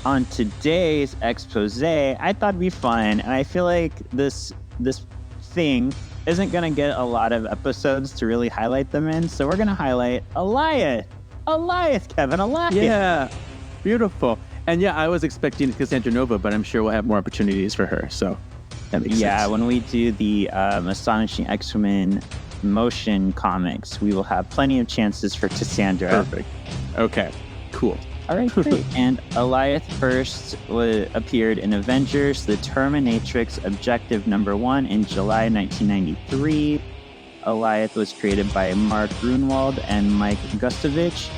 On today's expose, I thought it'd be fun, and I feel like this thing isn't gonna get a lot of episodes to really highlight them in, so we're gonna highlight Elias, Kevin, Elias. Yeah, beautiful. And yeah, I was expecting Cassandra Nova, but I'm sure we'll have more opportunities for her. So that makes sense. Yeah, when we do the Astonishing X-Men motion comics, we will have plenty of chances for Cassandra. Perfect. Okay, cool. All right, great. And Elias first appeared in Avengers, The Terminatrix Objective #1 in July 1993. Elias was created by Mark Grunwald and Mike Gustovich.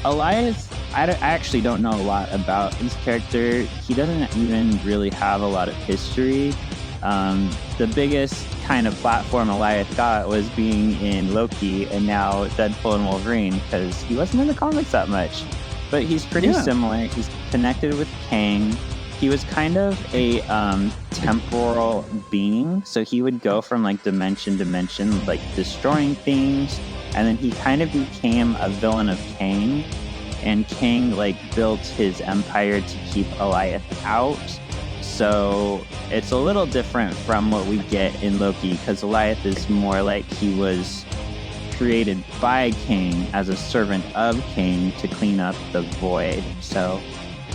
Elias, I actually don't know a lot about his character. He doesn't even really have a lot of history. The biggest kind of platform Elias got was being in Loki and now Deadpool and Wolverine, because he wasn't in the comics that much. But he's pretty similar. He's connected with Kang. He was kind of a temporal being, so he would go from like dimension to dimension, like destroying things, and then he kind of became a villain of Kang, and Kang like built his empire to keep Elias out. So it's a little different from what we get in Loki, because Elias is more like he was created by Kang as a servant of Kang to clean up the void. So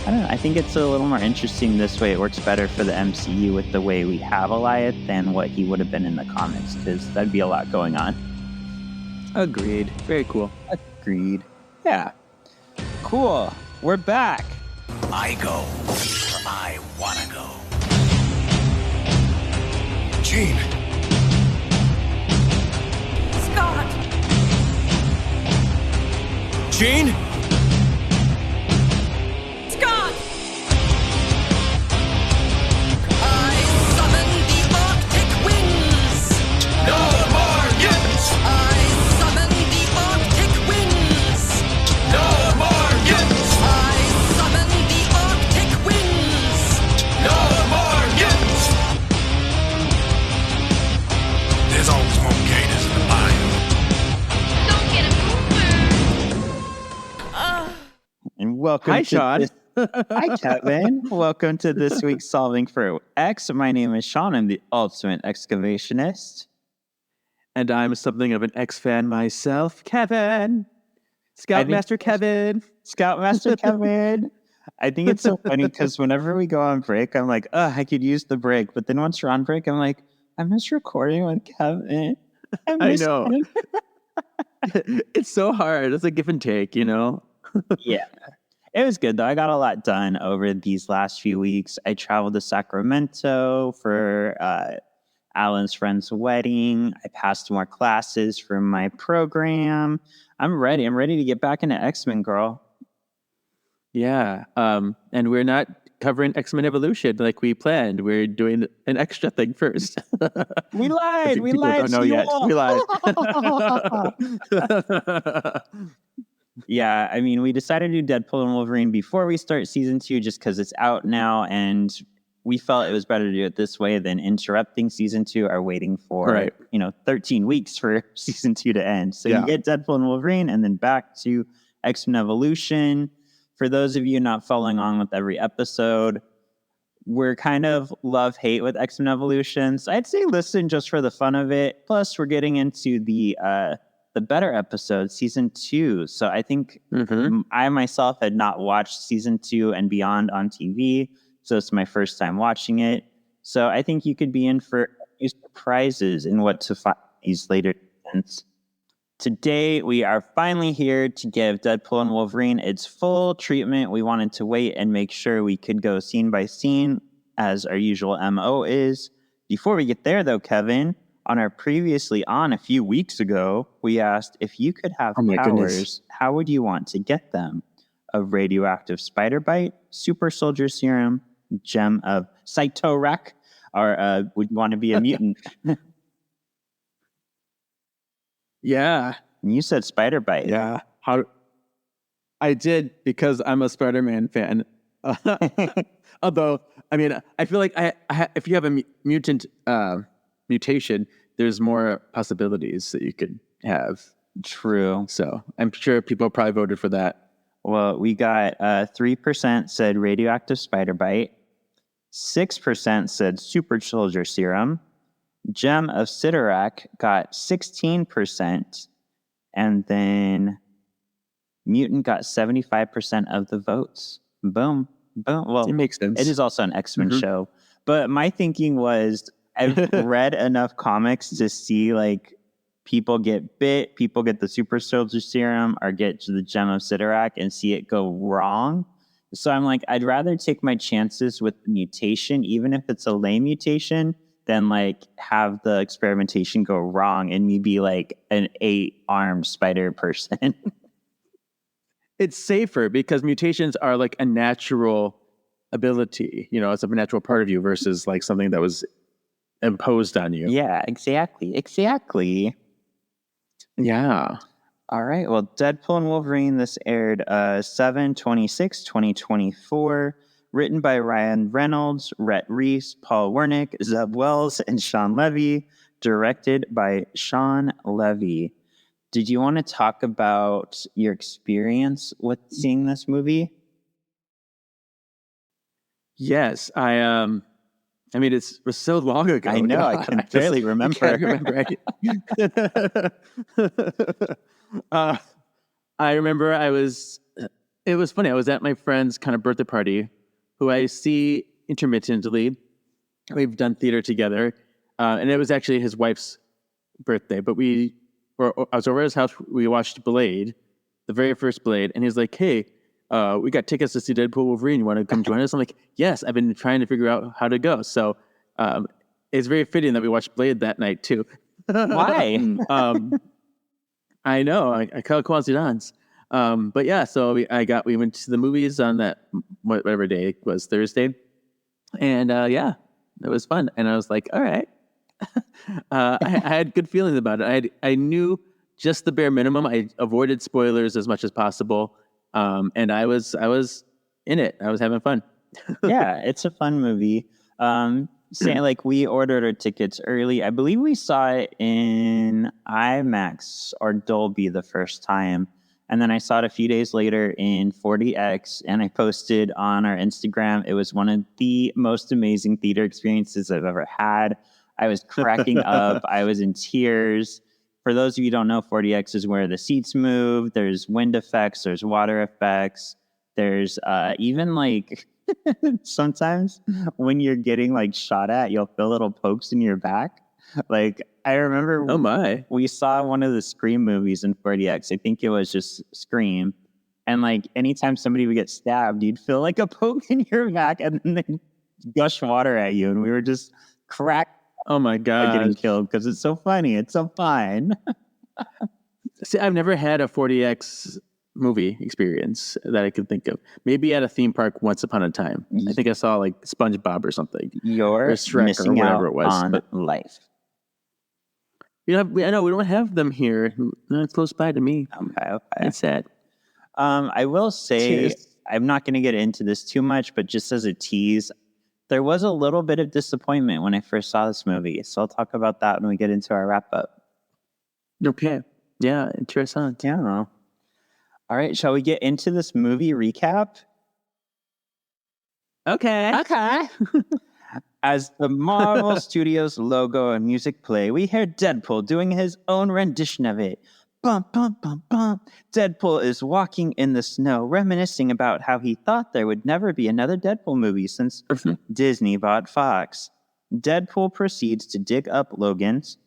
I don't know, I think it's a little more interesting this way. It works better for the MCU with the way we have Elias than what he would have been in the comics, because that'd be a lot going on. Agreed. Very cool. Agreed. Yeah. Cool. We're back. I go where I wanna go. Jean. Scott! Jean? Scott! I summon the Arctic winds! No more mutants! I summon the Arctic winds! No more mutants! I summon the Arctic winds! No more mutants! There's always more gators in the bayou. Don't get a And welcome Hi, to Shawn. Hi, Kevin. Welcome to this week's Solving for X. My name is Shawn. I'm the ultimate excavationist. And I'm something of an X fan myself, Kevin. Scoutmaster Kevin. Scoutmaster Kevin. I think it's so funny because whenever we go on break, I'm like, oh, I could use the break. But then once you're on break, I'm like, I miss recording with Kevin. I know. him. It's so hard. It's a give and take, you know? Yeah. It was good, though. I got a lot done over these last few weeks. I traveled to Sacramento for Alan's friend's wedding. I passed more classes for my program. I'm ready. I'm ready to get back into X-Men, girl. Yeah. And we're not covering X-Men Evolution like we planned. We're doing an extra thing first. We lied. We People lied. don't know to you yet. all. We lied. Yeah, I mean, we decided to do Deadpool and Wolverine before we start season 2 just because it's out now, and we felt it was better to do it this way than interrupting season 2 or waiting for, 13 weeks for season 2 to end. So you get Deadpool and Wolverine and then back to X-Men Evolution. For those of you not following on with every episode, we're kind of love-hate with X-Men Evolution. So I'd say listen just for the fun of it. Plus, we're getting into the better episode, season 2. So I think I myself had not watched season 2 and beyond on TV. So it's my first time watching it. So I think you could be in for new surprises in what to find these later seasons. Today, we are finally here to give Deadpool and Wolverine its full treatment. We wanted to wait and make sure we could go scene by scene, as our usual MO is. Before we get there, though, Kevin, on our previously on a few weeks ago, we asked if you could have powers, how would you want to get them? A radioactive spider bite, super soldier serum, gem of Cytorek, or would you want to be a mutant? Yeah. And you said spider bite. Yeah. How? I did, because I'm a Spider-Man fan. Although, I mean, I feel like if you have a mutant mutation, there's more possibilities that you could have. True. So I'm sure people probably voted for that. Well, we got 3% said radioactive spider bite, 6% said super soldier serum, Gem of Sidorak got 16%, and then Mutant got 75% of the votes. Boom. Boom. Well, It makes sense. it is also an X-Men show. But my thinking was I've read enough comics to see like people get bit, people get the super soldier serum or get the Gem of Sidorak and see it go wrong. So I'm like, I'd rather take my chances with the mutation, even if it's a lame mutation, than like have the experimentation go wrong and me be like an 8-armed spider person. It's safer because mutations are like a natural ability, you know, it's a natural part of you versus like something that was imposed on you. Yeah, exactly. Yeah. All right. Well, Deadpool and Wolverine, this aired 7/26/2024. Written by Ryan Reynolds, Rhett Reese, Paul Wernick, Zeb Wells, and Sean Levy. Directed by Sean Levy. Did you want to talk about your experience with seeing this movie? Yes, I mean, it was so long ago. I know, I God, can barely remember. can't remember. I remember it was funny. I was at my friend's kind of birthday party, who I see intermittently. We've done theater together. And it was actually his wife's birthday, but I was over at his house. We watched Blade, the very first Blade. And he's like, hey, we got tickets to see Deadpool Wolverine. You want to come join us? I'm like, yes, I've been trying to figure out how to go. So it's very fitting that we watched Blade that night too. Why? I know, I call coincidence. But yeah, so we went to the movies on that, whatever day it was, Thursday. And yeah, it was fun. And I was like, all right. I had good feelings about it. I knew just the bare minimum. I avoided spoilers as much as possible. And I was in it. I was having fun. Yeah, it's a fun movie. Saying like we ordered our tickets early. I believe we saw it in IMAX or Dolby the first time. And then I saw it a few days later in 4DX, and I posted on our Instagram. It was one of the most amazing theater experiences I've ever had. I was cracking up. I was in tears. For those of you who don't know, 4DX is where the seats move. There's wind effects. There's water effects. There's even like sometimes when you're getting like shot at, you'll feel little pokes in your back. Like I remember, oh my, we saw one of the Scream movies in 4DX. I think it was just Scream, and like anytime somebody would get stabbed, you'd feel like a poke in your back, and then they gush water at you, and we were just cracked. Oh my god, getting killed because it's so funny. It's so fun. See, I've never had a 4DX movie experience that I could think of. Maybe at a theme park once upon a time. I think I saw like SpongeBob or something. You're or Shrek missing or whatever out it was. on But life. I know we don't have them here. Not close by to me. Okay. It's sad. I will say, Cheers. I'm not going to get into this too much, but just as a tease, there was a little bit of disappointment when I first saw this movie. So I'll talk about that when we get into our wrap up. Okay. Yeah, interesting. Yeah. All right, shall we get into this movie recap? Okay. As the Marvel Studios logo and music play, we hear Deadpool doing his own rendition of it. Bump, bump, bump, bump. Deadpool is walking in the snow, reminiscing about how he thought there would never be another Deadpool movie since Disney bought Fox. Deadpool proceeds to dig up Logan's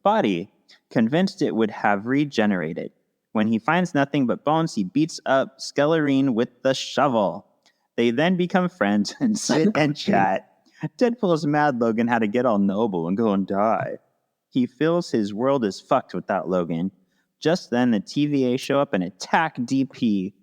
body, convinced it would have regenerated. When he finds nothing but bones, he beats up Skelerine with the shovel. They then become friends and sit and chat. Deadpool is mad Logan had to get all noble and go and die. He feels his world is fucked without Logan. Just then, the TVA show up and attack DP.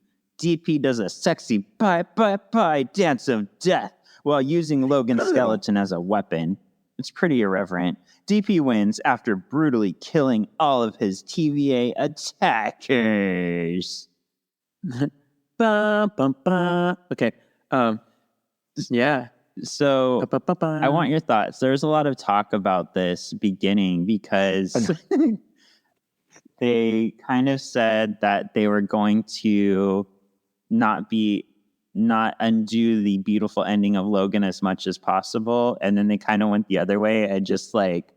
DP does a sexy bye dance of death while using Logan's skeleton as a weapon. It's pretty irreverent. DP wins after brutally killing all of his TVA attackers. Okay. Yeah. So I want your thoughts. There's a lot of talk about this beginning because they kind of said that they were going to not undo the beautiful ending of Logan as much as possible, and then they kind of went the other way and just like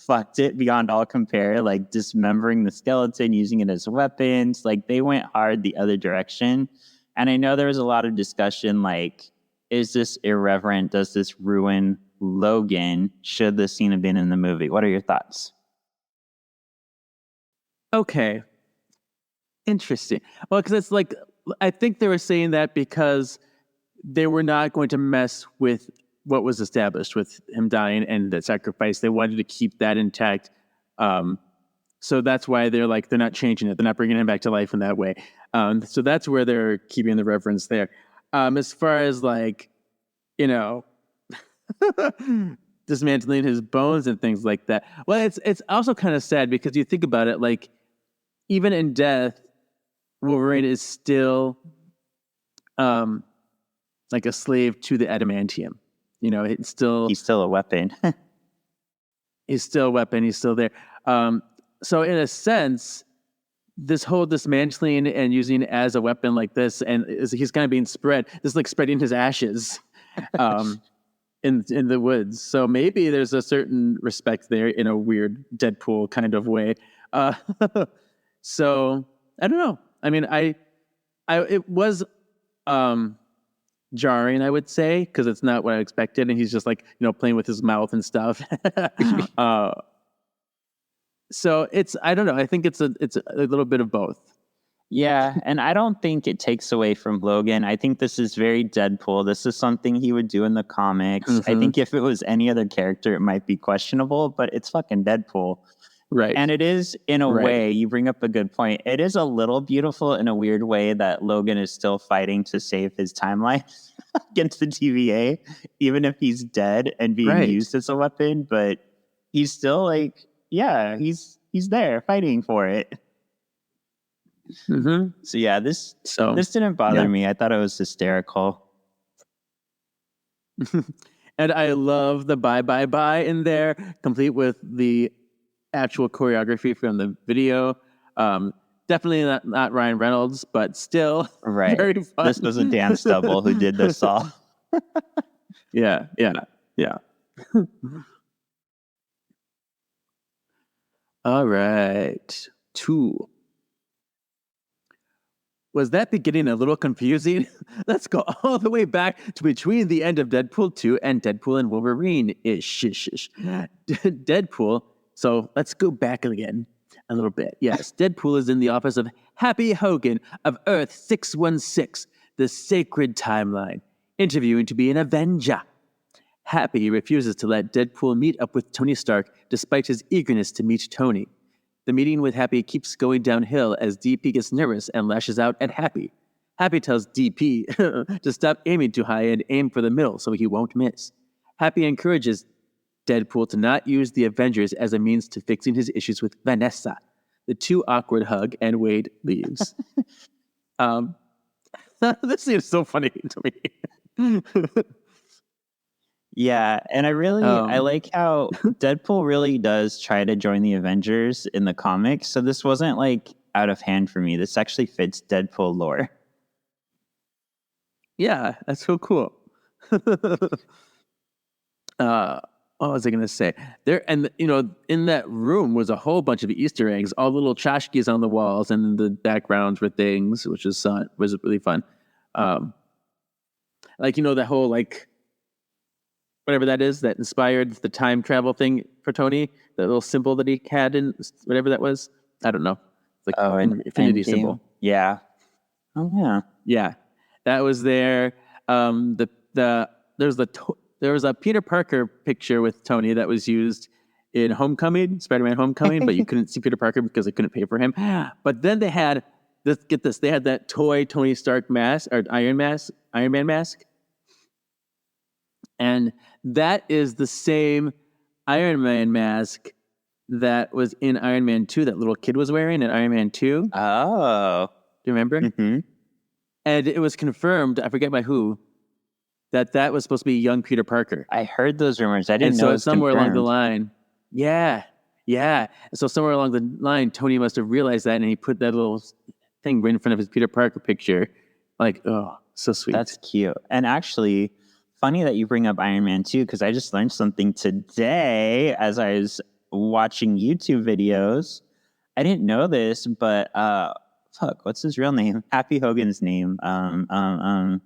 fucked it beyond all compare, like dismembering the skeleton, using it as weapons. Like they went hard the other direction. And I know there was a lot of discussion like, is this irreverent? Does this ruin Logan? Should this scene have been in the movie? What are your thoughts? Okay. Interesting. Well, because it's like, I think they were saying that because they were not going to mess with what was established with him dying and the sacrifice. They wanted to keep that intact. So that's why they're not changing it. They're not bringing him back to life in that way. So that's where they're keeping the reverence there. As far as like, dismantling his bones and things like that. Well, it's also kind of sad because you think about it, like even in death, Wolverine is still like a slave to the adamantium. He's still a weapon. He's still a weapon. He's still there. So in a sense, this whole dismantling and using it as a weapon like this, and he's kind of being spread. This is like spreading his ashes in the woods. So maybe there's a certain respect there in a weird Deadpool kind of way. So I don't know. I mean, it was jarring, I would say, because it's not what I expected, and he's just like playing with his mouth and stuff. So I don't know. I think it's a little bit of both. Yeah, and I don't think it takes away from Logan. I think this is very Deadpool. This is something he would do in the comics. Mm-hmm. I think if it was any other character, it might be questionable, but it's fucking Deadpool. Right. And it is, in a way, you bring up a good point. It is a little beautiful in a weird way that Logan is still fighting to save his timeline against the TVA, even if he's dead and being used as a weapon. But he's still like, yeah, he's there fighting for it. Mm-hmm. So yeah, this didn't bother me. I thought it was hysterical. And I love the bye in there, complete with the actual choreography from the video. Definitely not Ryan Reynolds, but still very fun. This was a dance double who did this all. Yeah. All right. 2. Was that beginning a little confusing? Let's go all the way back to between the end of Deadpool 2 and Deadpool and Wolverine. Deadpool. So let's go back again a little bit. Yes, Deadpool is in the office of Happy Hogan of Earth 616, the sacred timeline, interviewing to be an Avenger. Happy refuses to let Deadpool meet up with Tony Stark despite his eagerness to meet Tony. The meeting with Happy keeps going downhill as DP gets nervous and lashes out at Happy. Happy tells DP to stop aiming too high and aim for the middle so he won't miss. Happy encourages Deadpool to not use the Avengers as a means to fixing his issues with Vanessa. The two awkward hug and Wade leaves. This seems so funny to me. Yeah, and I like how Deadpool really does try to join the Avengers in the comics. So this wasn't like out of hand for me. This actually fits Deadpool lore. Yeah, that's so cool. What was I going to say? There, and in that room was a whole bunch of Easter eggs, all little tchotchkes on the walls, and the backgrounds were things, which was really fun. That whole whatever that is that inspired the time travel thing for Tony, the little symbol that he had in whatever that was. I don't know. It's like an infinity symbol. Yeah. Oh yeah. Yeah, that was there. There was a Peter Parker picture with Tony that was used in Homecoming, Spider-Man Homecoming, but you couldn't see Peter Parker because they couldn't pay for him. But then they had they had that toy Tony Stark mask or Iron Man mask. And that is the same Iron Man mask that was in Iron Man 2 that little kid was wearing in Iron Man 2. Oh. Do you remember? Mm-hmm. And it was confirmed, I forget by who, that was supposed to be young Peter Parker. I heard those rumors. I didn't and know so it was somewhere confirmed. along the line. Yeah. Yeah. So somewhere along the line, Tony must have realized that, and he put that little thing right in front of his Peter Parker picture. Like, oh, so sweet. That's cute. And actually, funny that you bring up Iron Man 2, because I just learned something today as I was watching YouTube videos. I didn't know this, but what's his real name? Happy Hogan's name. John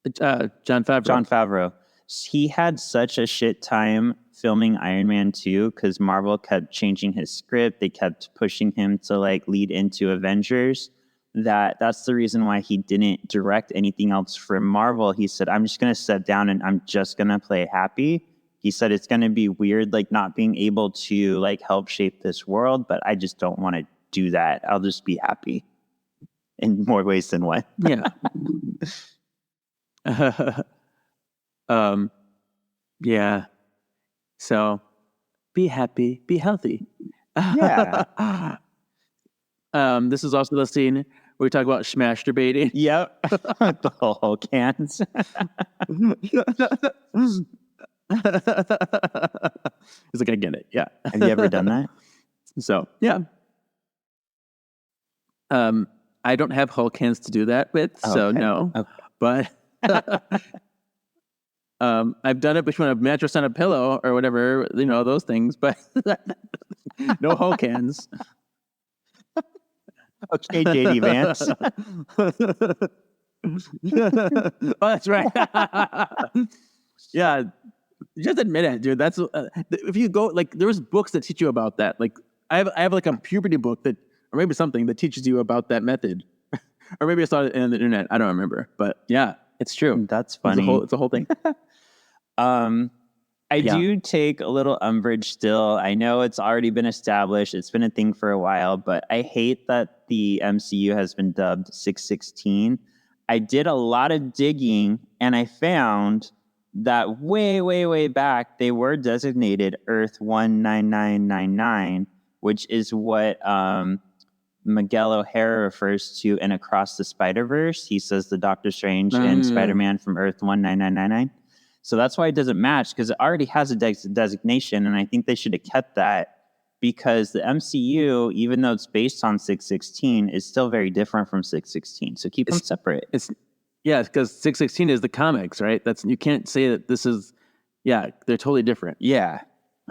Favreau. John Favreau. He had such a shit time filming Iron Man 2 because Marvel kept changing his script. They kept pushing him to like lead into Avengers. That's the reason why he didn't direct anything else for Marvel. He said, I'm just going to sit down and I'm just going to play Happy. He said it's going to be weird, like not being able to like help shape this world, but I just don't want to do that. I'll just be happy in more ways than one. Yeah. Yeah. So be happy, be healthy. Yeah. This is also the scene where we talk about schmasturbating. Yep. The whole cans. He's like, I get it. Yeah. Have you ever done that? So, yeah. I don't have Hulk hands to do that with, so Okay. no. Okay. But I've done it between a mattress and a pillow or whatever, those things, but no Hulk hands. Okay, JD Vance. Oh, that's right. Yeah, just admit it, dude. That's if you go like there's books that teach you about that. Like I have like a puberty book that, or maybe something that teaches you about that method, or maybe I saw it on the internet. I don't remember, but yeah, it's true. That's funny. It's a whole thing. I do take a little umbrage still. I know it's already been established. It's been a thing for a while, but I hate that the MCU has been dubbed 616. I did a lot of digging and I found that way, way, way back, they were designated Earth 19999, which is what Miguel O'Hara refers to in Across the Spider-Verse. He says the Doctor Strange and Spider-Man from Earth 19999. So that's why it doesn't match, because it already has a designation, and I think they should have kept that, because the MCU, even though it's based on 616, is still very different from 616. So keep them separate. Yeah, because 616 is the comics, right? You can't say that this is. Yeah, they're totally different. Yeah.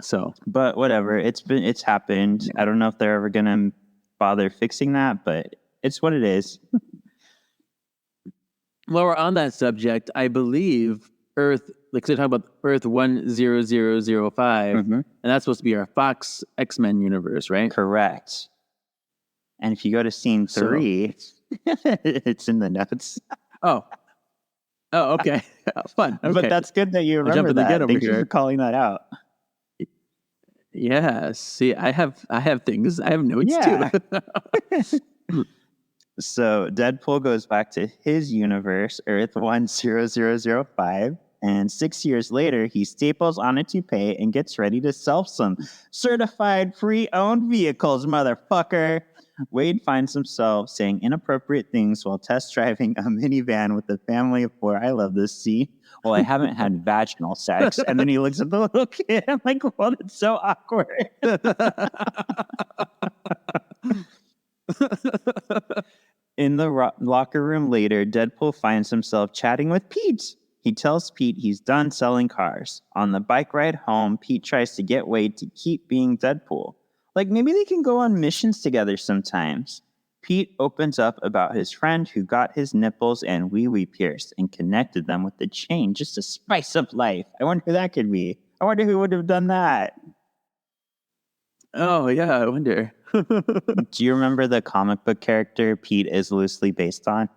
So, but whatever, it's happened. Yeah. I don't know if they're ever gonna bother fixing that, but it's what it is. While we're on that subject, I believe Earth, like they're talking about Earth 10005, and that's supposed to be our Fox X-Men universe, right? Correct. And if you go to scene 3, it's in the notes. Oh, okay. Fun. Okay. But that's good that you remember that. Thank you for calling that out. Yeah. See, I have things. I have notes too. So Deadpool goes back to his universe, Earth 10005, and 6 years later, he staples on a toupee and gets ready to sell some certified pre-owned vehicles, motherfucker. Wade finds himself saying inappropriate things while test driving a minivan with a family of 4. I love this scene. Well, I haven't had vaginal sex. And then he looks at the little kid. I'm like, well, it's so awkward. In the locker room later, Deadpool finds himself chatting with Pete. He tells Pete he's done selling cars. On the bike ride home, Pete tries to get Wade to keep being Deadpool. Like, maybe they can go on missions together sometimes. Pete opens up about his friend who got his nipples and wee-wee pierced and connected them with the chain just to spice up life. I wonder who that could be. I wonder who would have done that. Oh, yeah, I wonder. Do you remember the comic book character Pete is loosely based on?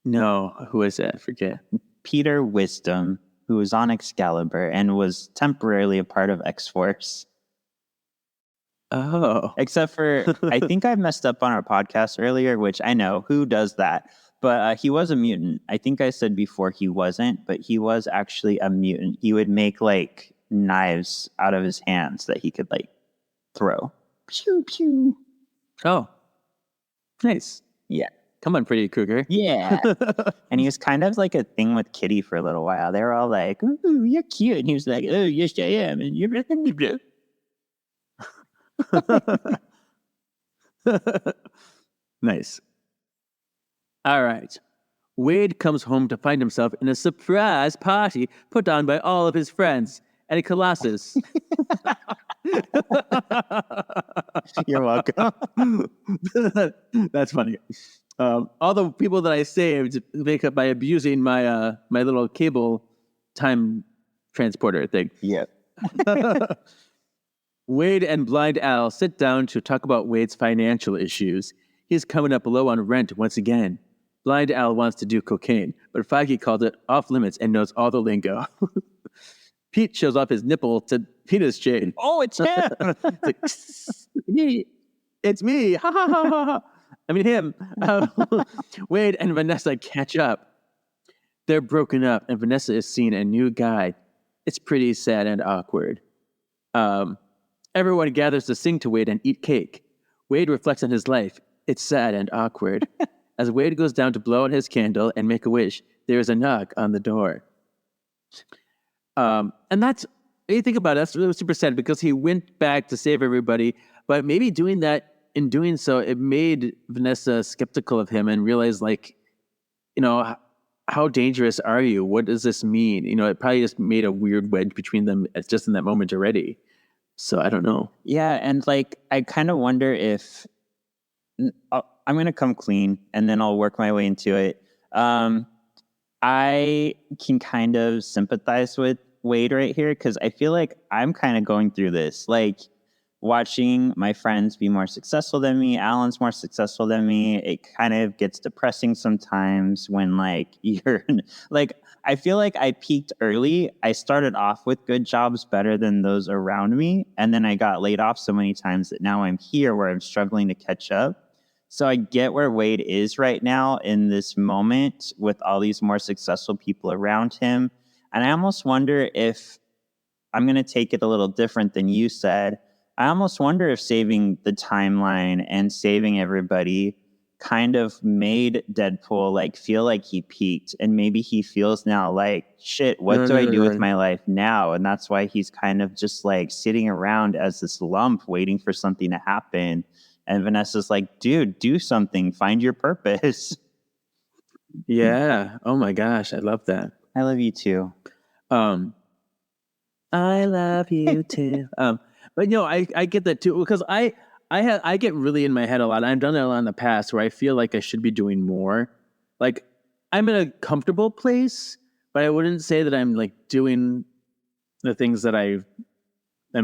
No, who is it? I forget. Peter Wisdom, who was on Excalibur and was temporarily a part of X-Force. Oh. Except for, I think I messed up on our podcast earlier, which I know, who does that? But he was a mutant. I think I said before he wasn't, but he was actually a mutant. He would make, like, knives out of his hands that he could, like, throw. Pew, pew. Oh. Nice. Yeah. Come on, Freddy Krueger. Yeah. And he was kind of like a thing with Kitty for a little while. They were all like, ooh, you're cute. And he was like, oh, yes, I am. And you're Nice. All right. Wade comes home to find himself in a surprise party put on by all of his friends at a Colossus. You're welcome. That's funny. All the people that I saved make up by abusing my my little cable time transporter thing. Yep. Wade and Blind Al sit down to talk about Wade's financial issues. He's coming up low on rent once again. Blind Al wants to do cocaine, but Feige called it off limits and knows all the lingo. Pete shows off his nipple to penis chain. Oh, it's him. It's like, it's me. Ha ha ha ha ha. I mean him. Wade and Vanessa catch up. They're broken up, and Vanessa is seeing a new guy. It's pretty sad and awkward. Everyone gathers to sing to Wade and eat cake. Wade reflects on his life. It's sad and awkward. As Wade goes down to blow out his candle and make a wish, there is a knock on the door. And that's, when you think about it, that's really super sad because he went back to save everybody, but maybe doing that, in doing so, it made Vanessa skeptical of him and realize, like, you know, how dangerous are you? What does this mean? You know, it probably just made a weird wedge between them just in that moment already. So I don't know. Yeah, and like I kind of wonder if I'm going to come clean and then I'll work my way into it. I can kind of sympathize with Wade right here because I feel like I'm kind of going through this, like watching my friends be more successful than me. Alan's more successful than me. It kind of gets depressing sometimes when like you're like, I feel like I peaked early. I started off with good jobs better than those around me. And then I got laid off so many times that now I'm here where I'm struggling to catch up. So I get where Wade is right now in this moment with all these more successful people around him. And I almost wonder if I'm going to take it a little different than you said. I almost wonder if saving the timeline and saving everybody kind of made Deadpool like feel like he peaked, and maybe he feels now like, shit, what do I do with my life now? And that's why he's kind of just like sitting around as this lump waiting for something to happen. And Vanessa's like, dude, do something, find your purpose. Yeah. Oh my gosh, I love that. I love you too. I love you too. But no, I get that too because I get really in my head a lot. I've done that a lot in the past where I feel like I should be doing more. Like I'm in a comfortable place, but I wouldn't say that I'm like doing the things that I'm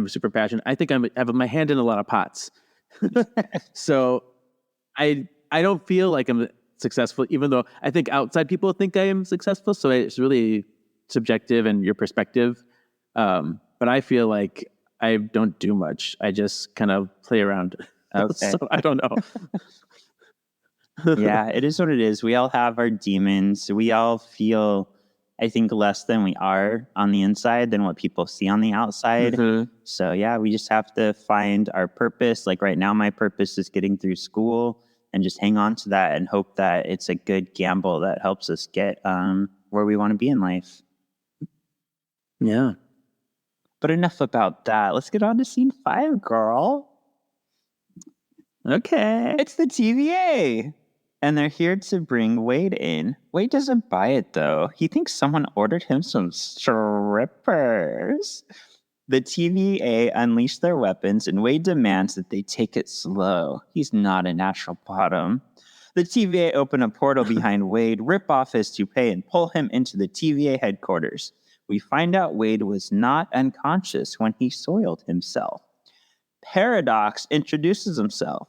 super passionate. I think I have my hand in a lot of pots. So I don't feel like I'm successful, even though I think outside people think I am successful. So it's really subjective and your perspective. But I feel like I don't do much. I just kind of play around. Okay. So I don't know. Yeah, it is what it is. We all have our demons. We all feel, I think, less than we are on the inside than what people see on the outside. Mm-hmm. So yeah, we just have to find our purpose. Like right now, my purpose is getting through school and just hang on to that and hope that it's a good gamble that helps us get where we want to be in life. Yeah. But enough about that. Let's get on to scene 5, girl. Okay. It's the TVA. And they're here to bring Wade in. Wade doesn't buy it, though. He thinks someone ordered him some strippers. The TVA unleash their weapons, and Wade demands that they take it slow. He's not a natural bottom. The TVA open a portal behind Wade, rip off his toupee, and pull him into the TVA headquarters. We find out Wade was not unconscious when he soiled himself. Paradox introduces himself.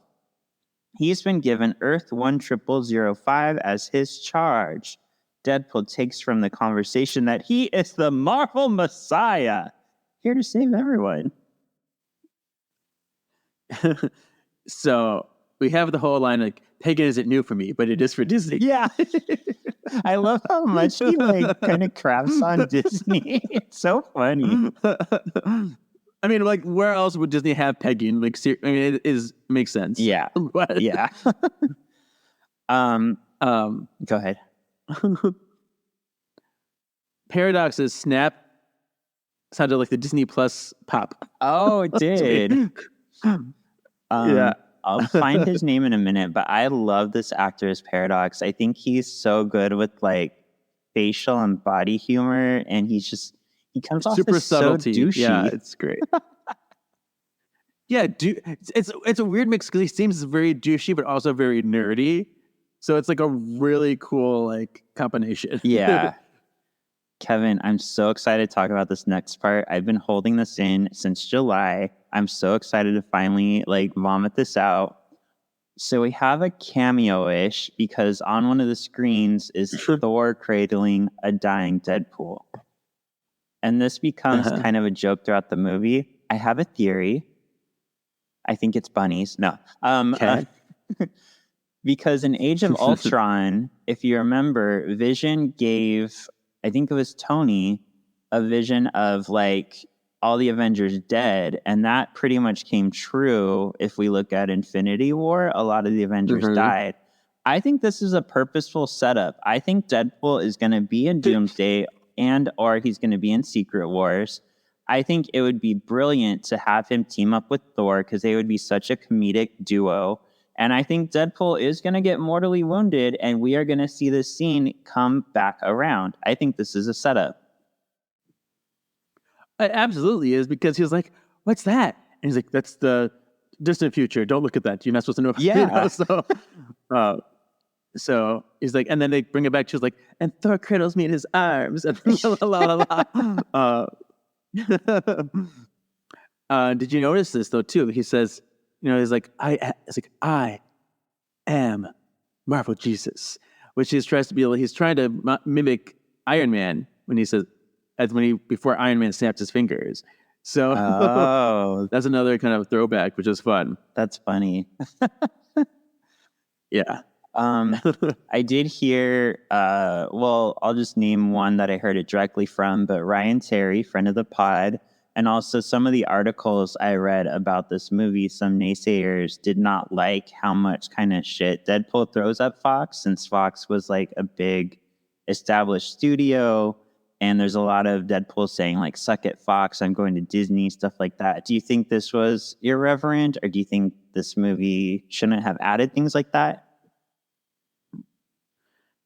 He's been given Earth 10005 as his charge. Deadpool takes from the conversation that he is the Marvel Messiah, here to save everyone. So we have the whole line like, Pagan isn't new for me, but it is for Disney. Yeah. I love how much he like kind of craps on Disney. It's so funny. I mean, like, where else would Disney have pegging? Like, I mean, it makes sense. Yeah. But, Yeah. Go Um, ahead. Paradox's snap sounded like the Disney Plus pop. Oh, it did. Yeah. I'll find his name in a minute, but I love this actor as Paradox. I think he's so good with like facial and body humor, and he comes off Super as so subtlety. douchey. Yeah, it's great. Yeah, it's a weird mix because he seems very douchey, but also very nerdy. So it's like a really cool like combination. Yeah. Kevin, I'm so excited to talk about this next part. I've been holding this in since July. I'm so excited to finally like vomit this out. So we have a cameo-ish because on one of the screens is Thor cradling a dying Deadpool. And this becomes kind of a joke throughout the movie. I have a theory. I think it's bunnies. No. Because in Age of Ultron, if you remember, Vision gave, I think it was Tony, a vision of like all the Avengers dead. And that pretty much came true. If we look at Infinity War, a lot of the Avengers died. I think this is a purposeful setup. I think Deadpool is going to be in Doomsday or he's going to be in Secret Wars. I think it would be brilliant to have him team up with Thor because they would be such a comedic duo. And I think Deadpool is going to get mortally wounded, and we are going to see this scene come back around. I think this is a setup. It absolutely is because he was like, "What's that?" And he's like, "That's the distant future. Don't look at that. You're not supposed to know." Yeah. So he's like, and then they bring it back. She was like, "And Thor cradles me in his arms." And did you notice this though too? He says, he's like, I am Marvel Jesus, which he's trying to mimic Iron Man when he says, before Iron Man snapped his fingers. So that's another kind of throwback, which is fun. That's funny. Yeah. I did hear, I'll just name one that I heard it directly from, but Ryan Terry, friend of the pod, and also some of the articles I read about this movie, some naysayers did not like how much kind of shit Deadpool throws at Fox, since Fox was like a big established studio, and there's a lot of Deadpool saying like, suck it, Fox, I'm going to Disney, stuff like that. Do you think this was irreverent, or do you think this movie shouldn't have added things like that?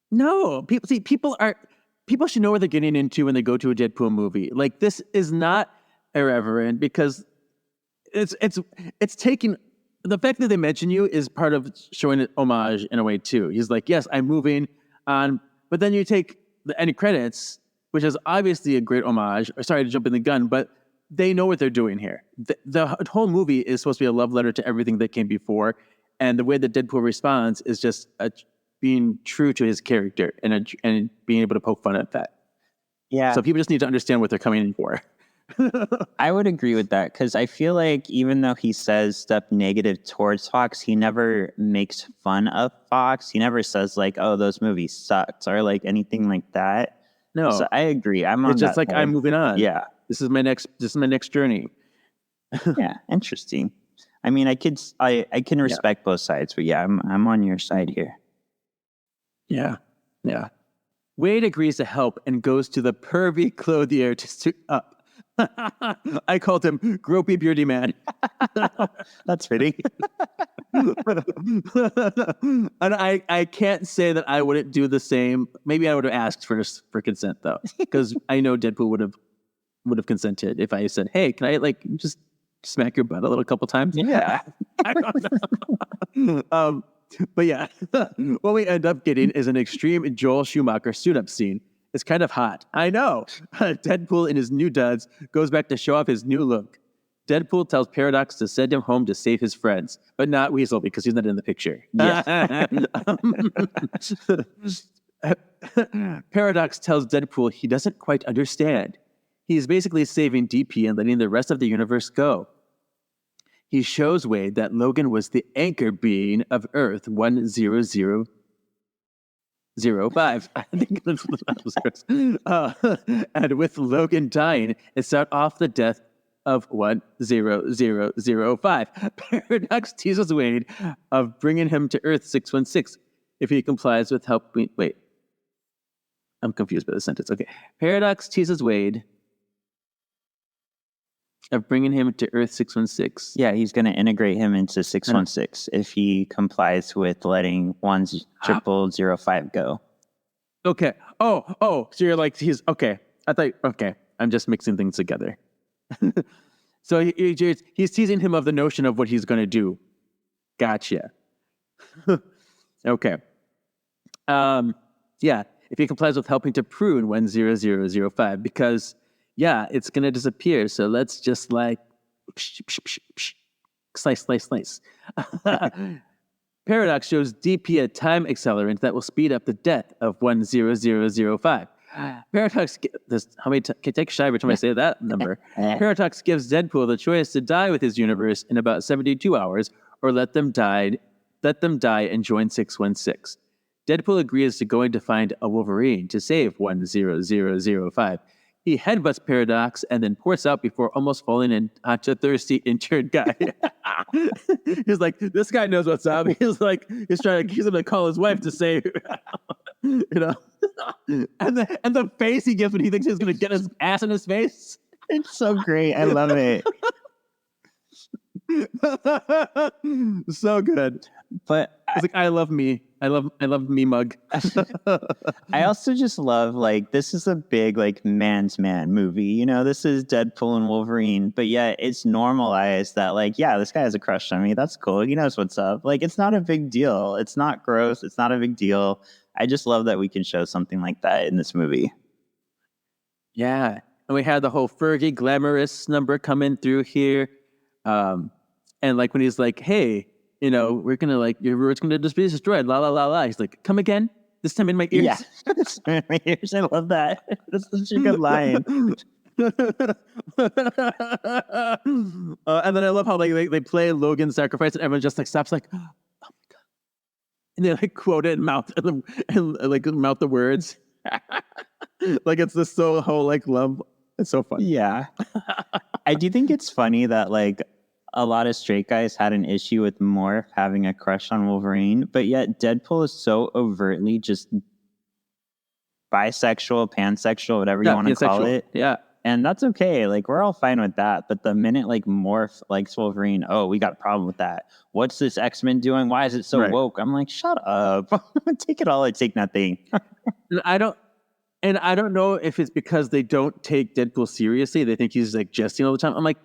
No, people should know what they're getting into when they go to a Deadpool movie. Like, this is not irreverent because it's taking the fact that they mention you is part of showing an homage in a way too. He's like, yes, I'm moving on, but then you take the end credits, which is obviously a great homage. Sorry to jump in the gun, but they know what they're doing here. The whole movie is supposed to be a love letter to everything that came before, and the way that Deadpool responds is just being true to his character and being able to poke fun at that. Yeah. So people just need to understand what they're coming in for. I would agree with that because I feel like even though he says stuff negative towards Fox, he never makes fun of Fox. He never says like, "Oh, those movies sucked" or like anything like that. No, so I agree. It's just like, I'm moving on. Yeah, this is my next journey. Yeah, interesting. I mean, I can respect both sides, but yeah, I'm on your side here. Yeah. Wade agrees to help and goes to the pervy clothier to suit up. I called him Gropey Beardy Man. That's fitting. And I can't say that I wouldn't do the same. Maybe I would have asked for consent though, because I know Deadpool would have consented if I said, "Hey, can I like just smack your butt a little couple times?" Yeah. I don't know. But yeah, what we end up getting is an extreme Joel Schumacher suit-up scene. It's kind of hot. I know. Deadpool in his new duds goes back to show off his new look. Deadpool tells Paradox to send him home to save his friends, but not Weasel because he's not in the picture. Yeah. Paradox tells Deadpool he doesn't quite understand. He's basically saving DP and letting the rest of the universe go. He shows Wade that Logan was the anchor being of Earth 10005. I think that's what that was. And with Logan dying, it set off the death of 10005. Paradox teases Wade of bringing him to Earth 616. if he complies with helping. Wait, I'm confused by the sentence. Okay, Paradox teases Wade of bringing him to Earth 616. Yeah, he's going to integrate him into 616 if he complies with letting 1005 go. Okay. Oh. So you're like he's okay. I thought okay. I'm just mixing things together. So he's teasing him of the notion of what he's going to do. Gotcha. Okay. Yeah. If he complies with helping to prune 10005, because it's going to disappear. So let's just like slice. Paradox shows DP a time accelerant that will speed up the death of 10005. Paradox, how many? Can I take a shot every time I say that number? Paradox gives Deadpool the choice to die with his universe in about 72 hours, or let them die and join 616. Deadpool agrees to going to find a Wolverine to save 10005. He headbutts Paradox and then ports out before almost falling onto a thirsty injured guy. He's like, this guy knows what's up. He's trying to, he's going to call his wife to save, you know. And the face he gives when he thinks he's going to get his ass in his face. It's so great. I love it. So good. But it's like, I love me. I love me mug. I also just love, like, this is a big, like, man's man movie. You know, this is Deadpool and Wolverine, but yet it's normalized that, like, yeah, this guy has a crush on me. That's cool. He knows what's up. Like, it's not a big deal. It's not gross. It's not a big deal. I just love that we can show something like that in this movie. Yeah. And we had the whole Fergie glamorous number coming through here. And like when he's like, hey, you know, we're going to like, your world's going to just be destroyed. La, la, la, la. He's like, come again? This time in my ears. Yeah. In my ears. I love that. That's such a good line. And then I love how they play Logan's sacrifice and everyone just like stops like, oh my God. And they like quote it and mouth the words. Like it's this whole like love. It's so fun. Yeah. I do think it's funny that like a lot of straight guys had an issue with Morph having a crush on Wolverine, but yet Deadpool is so overtly just bisexual, pansexual, whatever you want to call it. Yeah. And that's okay. Like, we're all fine with that. But the minute like Morph likes Wolverine, oh, we got a problem with that. What's this X-Men doing? Why is it so woke? I'm like, shut up. Take it all or take nothing. I don't know if it's because they don't take Deadpool seriously. They think he's like jesting all the time. I'm like,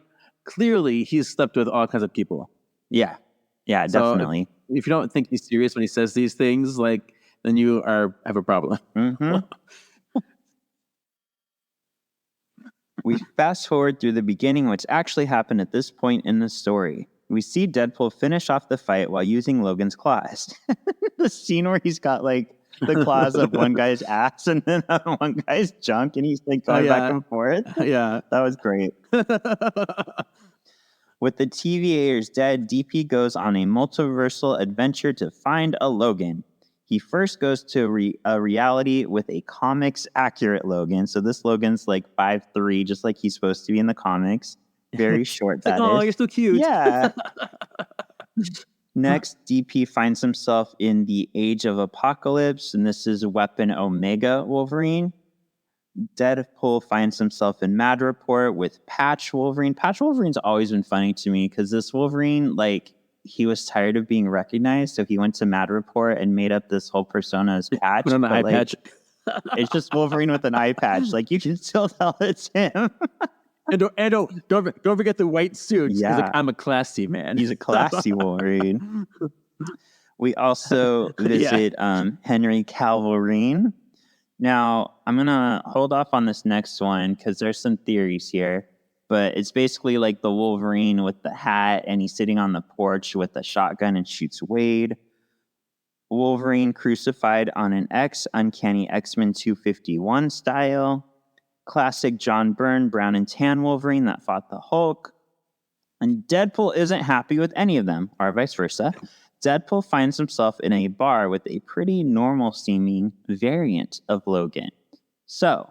clearly he's slept with all kinds of people. Yeah. Yeah, so definitely. If you don't think he's serious when he says these things, like, then you have a problem. Mm-hmm. We fast forward through the beginning, which actually happened at this point in the story. We see Deadpool finish off the fight while using Logan's claws. The scene where he's got like the claws of one guy's ass and then on one guy's junk, and he's like going back and forth. Yeah, that was great. With the TVAers dead, DP goes on a multiversal adventure to find a Logan. He first goes to a reality with a comics accurate Logan. So this Logan's like 5'3", just like he's supposed to be in the comics. Very short. That like, oh, is. You're so cute. Yeah. Next, DP finds himself in the Age of Apocalypse, and this is Weapon Omega Wolverine. Deadpool finds himself in Mad Report with Patch Wolverine. Patch Wolverine's always been funny to me because this Wolverine, like, he was tired of being recognized, so he went to Mad Report and made up this whole persona as Patch. Put on the eye patch. It's just Wolverine with an eye patch. Like, you can still tell it's him. And don't forget the white suits. Yeah. He's like, I'm a classy man. He's a classy Wolverine. We also visit Henry Calverine. Now, I'm going to hold off on this next one because there's some theories here. But it's basically like the Wolverine with the hat, and he's sitting on the porch with a shotgun and shoots Wade. Wolverine crucified on an X, Uncanny X-Men 251 style. Classic John Byrne, brown and tan Wolverine that fought the Hulk. And Deadpool isn't happy with any of them, or vice versa. Deadpool finds himself in a bar with a pretty normal-seeming variant of Logan. So,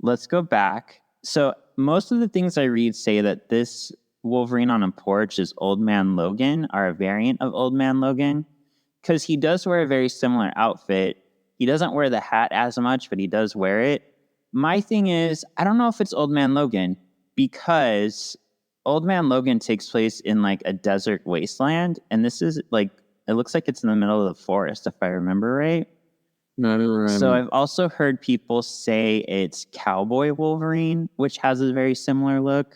let's go back. So, most of the things I read say that this Wolverine on a porch is Old Man Logan, or a variant of Old Man Logan. because he does wear a very similar outfit. He doesn't wear the hat as much, but he does wear it. My thing is, I don't know if it's Old Man Logan, because Old Man Logan takes place in like a desert wasteland, and this is like, it looks like it's in the middle of the forest, if I remember right. No, I don't remember. So I've also heard people say it's Cowboy Wolverine, which has a very similar look.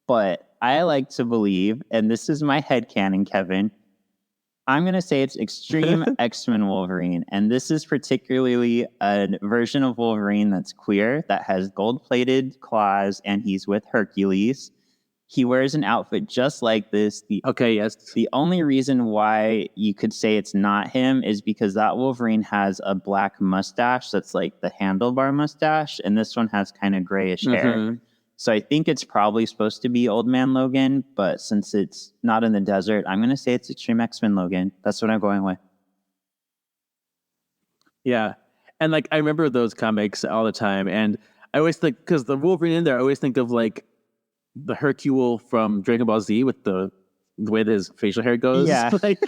But I like to believe, and this is my headcanon, Kevin, I'm going to say it's Extreme X-Men Wolverine. And this is particularly a version of Wolverine that's queer, that has gold-plated claws, and he's with Hercules. He wears an outfit just like this. Okay, yes. The only reason why you could say it's not him is because that Wolverine has a black mustache that's like the handlebar mustache, and this one has kind of grayish hair. So I think it's probably supposed to be Old Man Logan, but since it's not in the desert, I'm going to say it's Extreme X-Men Logan. That's what I'm going with. Yeah. And like, I remember those comics all the time, and I always think, because the Wolverine in there, I always think of like the Hercule from Dragon Ball Z with the way that his facial hair goes. Yeah. Like,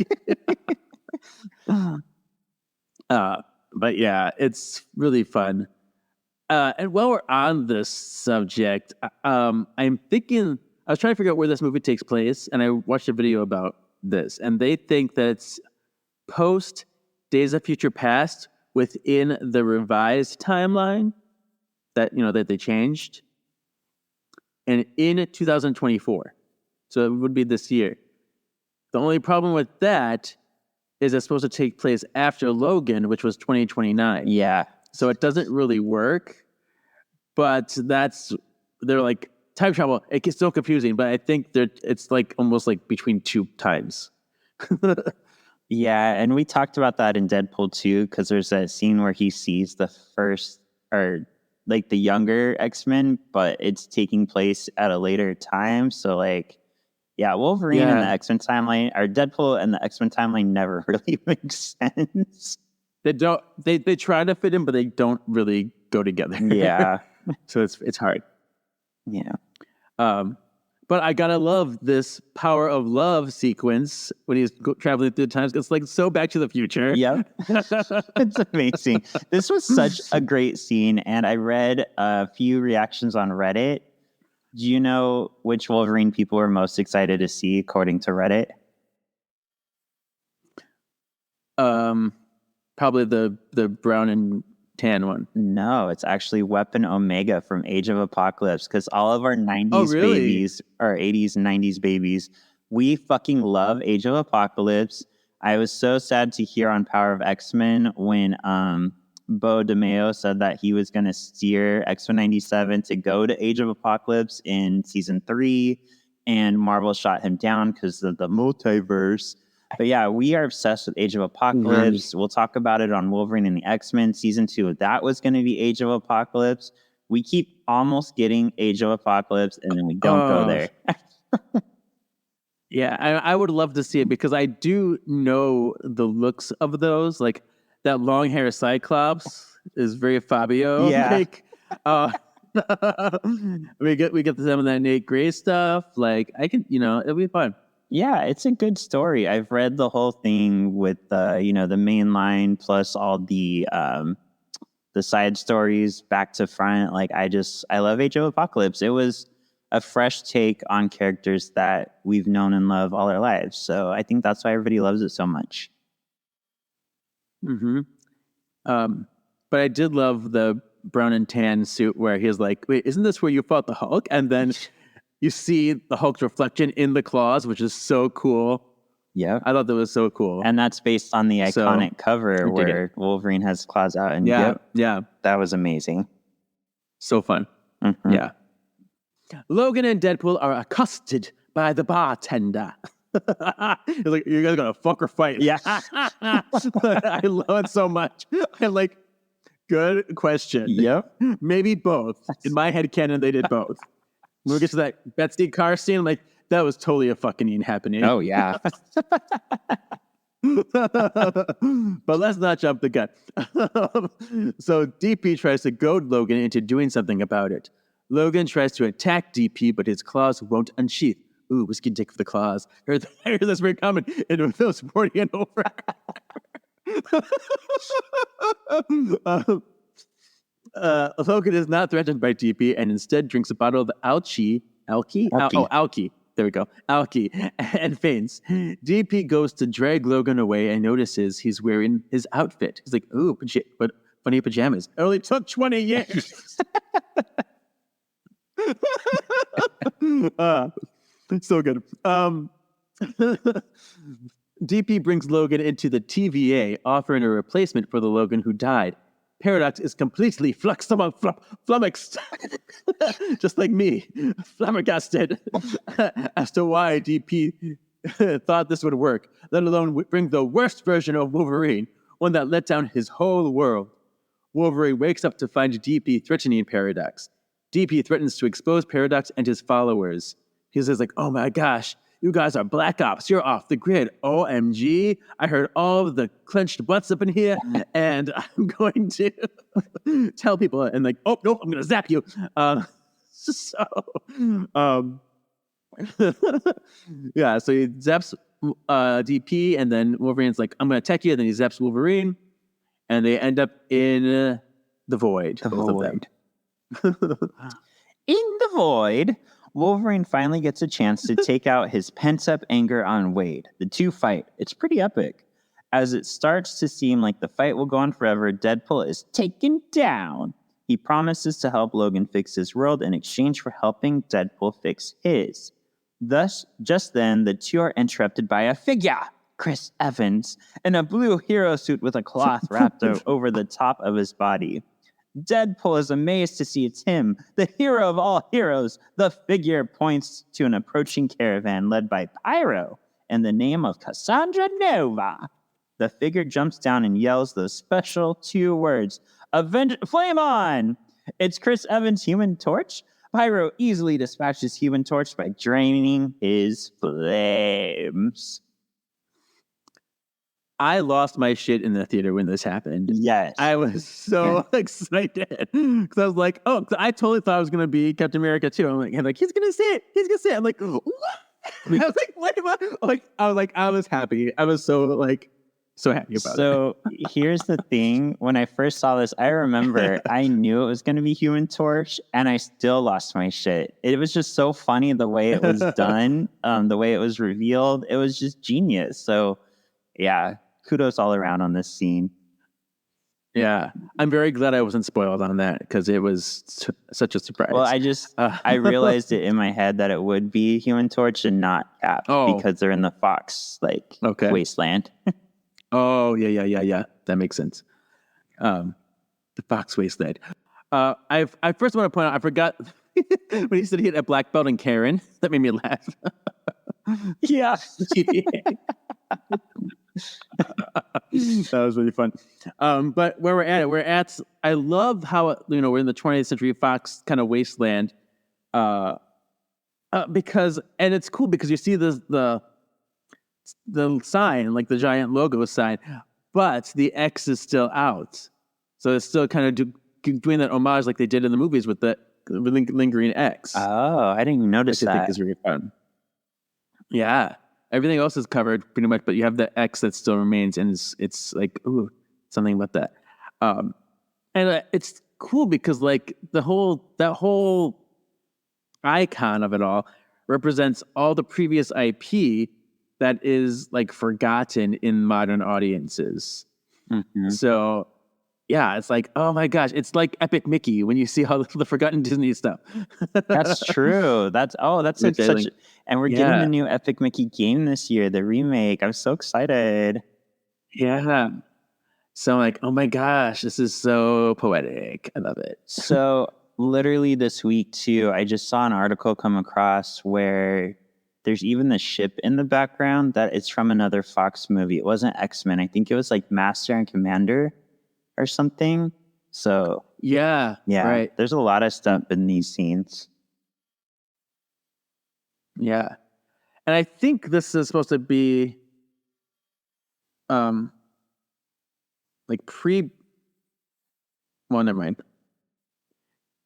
but yeah, it's really fun. And while we're on this subject, I'm thinking, I was trying to figure out where this movie takes place, and I watched a video about this, and they think that it's post Days of Future Past within the revised timeline that, you know, that they changed, and in 2024. So it would be this year. The only problem with that is it's supposed to take place after Logan, which was 2029. Yeah. So it doesn't really work, but they're like, time travel, it's still confusing, but I think it's like almost like between two times. Yeah, and we talked about that in Deadpool 2, because there's that scene where he sees the first, or like the younger X-Men, but it's taking place at a later time. So like, yeah, Wolverine and the X-Men timeline, or Deadpool and the X-Men timeline never really makes sense. They don't. They try to fit in, but they don't really go together. Yeah. So it's hard. Yeah. But I gotta love this power of love sequence when he's traveling through times. It's like so Back to the Future. Yep. It's amazing. This was such a great scene, and I read a few reactions on Reddit. Do you know which Wolverine people were most excited to see according to Reddit? Probably the brown and tan one. No, it's actually Weapon Omega from Age of Apocalypse, because all of our 90s really? babies, or 80s and 90s babies, we fucking love Age of Apocalypse. I was so sad to hear on Power of X-Men when Bo DeMeo said that he was going to steer X-Men 97 to go to Age of Apocalypse in season 3, and Marvel shot him down because of the multiverse. But yeah, we are obsessed with Age of Apocalypse. We'll talk about it on Wolverine and the X-Men. Season 2 of that was going to be Age of Apocalypse. We keep almost getting Age of Apocalypse, and then we don't go there. Yeah, I would love to see it, because I do know the looks of those. Like, that long hair Cyclops is very Fabio. Yeah. Like, we get some of that Nate Gray stuff. Like, I can, it'll be fun. Yeah, it's a good story. I've read the whole thing with the main line plus all the side stories back to front. Like, I love Age of Apocalypse. It was a fresh take on characters that we've known and loved all our lives. So I think that's why everybody loves it so much. Mm-hmm. But I did love the brown and tan suit where he's like, wait, isn't this where you fought the Hulk? And then you see the Hulk's reflection in the claws, which is so cool. Yeah. I thought that was so cool. And that's based on the iconic cover where Wolverine has claws out. And yeah. That was amazing. So fun. Mm-hmm. Yeah. Logan and Deadpool are accosted by the bartender. He's like, you guys gonna fuck or fight? Yeah. I love it so much. I'm like, good question. Yep. Maybe both. In my head canon, they did both. When we get to that Betsy car scene, I'm like, that was totally a fucking happening. Oh, yeah. But let's not jump the gun. So DP tries to goad Logan into doing something about it. Logan tries to attack DP, but his claws won't unsheath. Ooh, whiskey dick for the claws. Heard this very common in those 40 and over. Logan is not threatened by DP and instead drinks a bottle of alky. There we go. Alky and faints. DP goes to drag Logan away and notices he's wearing his outfit. He's like, ooh, but funny pajamas. It only took 20 years. So good. DP brings Logan into the TVA, offering a replacement for the Logan who died. Paradox is completely flummoxed, just like me, flabbergasted, as to why DP thought this would work, let alone bring the worst version of Wolverine, one that let down his whole world. Wolverine wakes up to find DP threatening Paradox. DP threatens to expose Paradox and his followers. He says, like, oh my gosh, you guys are black ops. You're off the grid. OMG. I heard all of the clenched butts up in here, and I'm going to tell people. And like, oh, nope, I'm going to zap you. Yeah, so he zaps DP, and then Wolverine's like, I'm going to attack you. And then he zaps Wolverine, and they end up in the void. In the void, Wolverine finally gets a chance to take out his pent-up anger on Wade. The two fight. It's pretty epic. As it starts to seem like the fight will go on forever, Deadpool is taken down. He promises to help Logan fix his world in exchange for helping Deadpool fix his. Thus, just then, the two are interrupted by a figure, Chris Evans, in a blue hero suit with a cloth wrapped over the top of his body. Deadpool is amazed to see it's him, the hero of all heroes. The figure points to an approaching caravan led by Pyro in the name of Cassandra Nova. The figure jumps down and yells those special 2 words, Flame on! It's Chris Evans' Human Torch. Pyro easily dispatches Human Torch by draining his flames. I lost my shit in the theater when this happened. Yes. I was so excited because I was like, oh, I totally thought it was going to be Captain America too. I'm like, he's going to say it. He's going to say it. I'm like, what? I was like, what am I? I was happy. I was so happy about it. So here's the thing. When I first saw this, I remember I knew it was going to be Human Torch, and I still lost my shit. It was just so funny the way it was done, the way it was revealed. It was just genius. So, yeah, kudos all around on this scene. Yeah, I'm very glad I wasn't spoiled on that because it was such a surprise. Well, I realized it in my head that it would be Human Torch and not Cap because they're in the Fox wasteland. Oh, yeah. That makes sense. The Fox Wasteland. I first want to point out, I forgot when he said he had a black belt in Karen. That made me laugh. Yeah. That was really fun. But where we're at, I love how, we're in the 20th Century Fox kind of wasteland. Because it's cool because you see the sign, like the giant logo sign, but the X is still out. So it's still kind of doing that homage like they did in the movies with the lingering X. Oh, I didn't even notice that. I think is really fun. Yeah. Everything else is covered pretty much, but you have the X that still remains, and it's like, ooh, something about that. And it's cool because like that whole icon of it all represents all the previous IP that is like forgotten in modern audiences. Mm-hmm. So yeah, it's like, oh my gosh, it's like Epic Mickey when you see all the forgotten Disney stuff. That's true. That's such and we're getting the new Epic Mickey game this year, the remake. I'm so excited. Yeah. So I'm like, oh my gosh, this is so poetic. I love it. So literally this week too, I just saw an article come across where there's even the ship in the background that it's from another Fox movie. It wasn't X-Men. I think it was like Master and Commander or something. So yeah, right. There's a lot of stuff in these scenes. Yeah, and I think this is supposed to be, like pre. Well, never mind.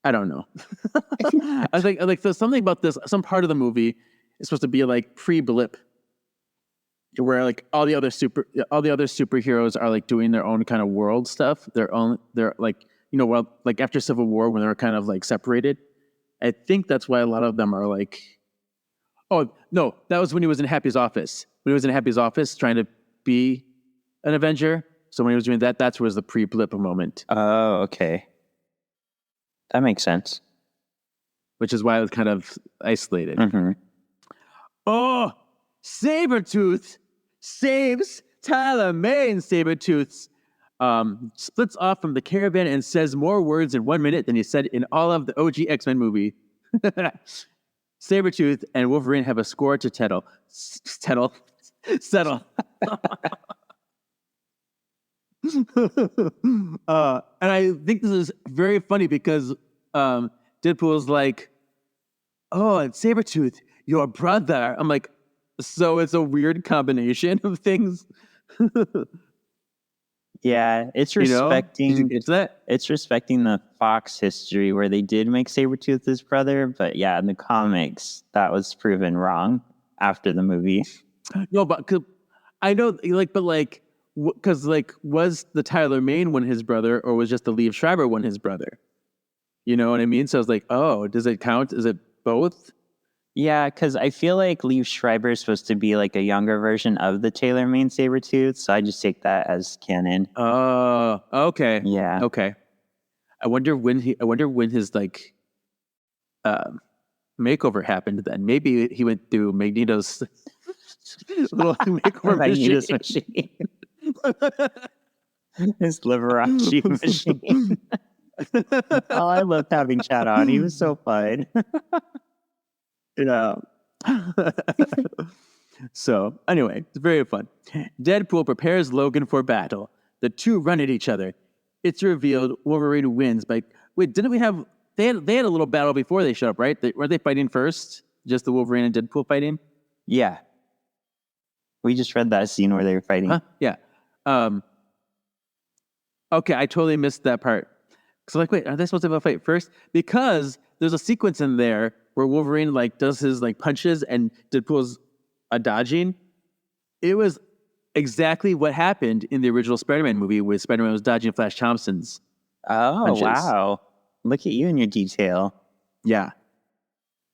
I don't know. I think like there's something about this. Some part of the movie is supposed to be like pre-blip. where like all the other superheroes are like doing their own kind of world stuff. They're like, well, like after Civil War when they're kind of like separated. I think that's why a lot of them are like, oh no, that was when he was in Happy's office. When he was in Happy's office trying to be an Avenger. So when he was doing that, that was the pre-blip moment. Oh, okay. That makes sense. Which is why it was kind of isolated. Mm-hmm. Oh, Sabretooth saves Tyler May, and Sabretooth splits off from the caravan and says more words in 1 minute than he said in all of the OG X-Men movie. Sabretooth and Wolverine have a score to settle. And I think this is very funny because Deadpool's like, oh, and Sabretooth, your brother. I'm like, so it's a weird combination of things. Yeah, it's respecting that. It's respecting the Fox history where they did make Sabretooth his brother, but yeah, in the comics that was proven wrong after the movie. No, but I know, like, but like, because like, was the Tyler Mane one his brother, or was just the Liev Schreiber one his brother? You know what I mean? So I was like, oh, does it count? Is it both? Yeah, because I feel like Liev Schreiber is supposed to be like a younger version of the Taylor Mane Sabretooth, so I just take that as canon. Oh, okay. Yeah. Okay. I wonder when his like makeover happened then. Maybe he went through Magneto's little makeover Magneto's machine. His Liberace machine. Oh, I loved having Chad on. He was so fun. Yeah. So, anyway, it's very fun. Deadpool prepares Logan for battle. The two run at each other. It's revealed Wolverine wins by... Wait, didn't we have... They had a little battle before they showed up, right? Weren't they fighting first? Just the Wolverine and Deadpool fighting? Yeah. We just read that scene where they were fighting. Huh? Yeah. Okay, I totally missed that part. So like, wait, are they supposed to have a fight first? Because there's a sequence in there where Wolverine like does his like punches and Deadpool's dodging. It was exactly what happened in the original Spider-Man movie where Spider-Man was dodging Flash Thompson's punches. Wow. Look at you and your detail. Yeah.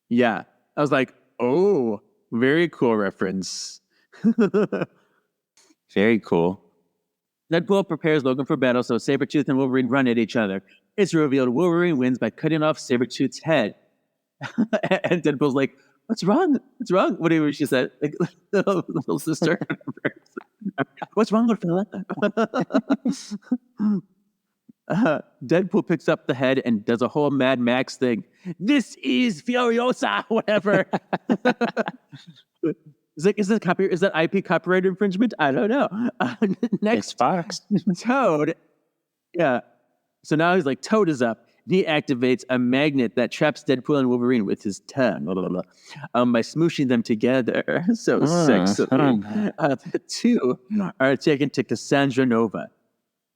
I was like, oh, very cool reference. Very cool. Deadpool prepares Logan for battle, so Sabretooth and Wolverine run at each other. It's revealed Wolverine wins by cutting off Sabretooth's head. And Deadpool's like, what's wrong? Whatever she said. Like, little sister. What's wrong with fella? Deadpool picks up the head and does a whole Mad Max thing. This is Furiosa, whatever. It's like, is that IP copyright infringement? I don't know. Next, it's Fox. Toad. Yeah. So now he's like, Toad is up. He activates a magnet that traps Deadpool and Wolverine with his tongue. Blah, blah, blah. By smooshing them together so sexily. The two are taken to Cassandra Nova.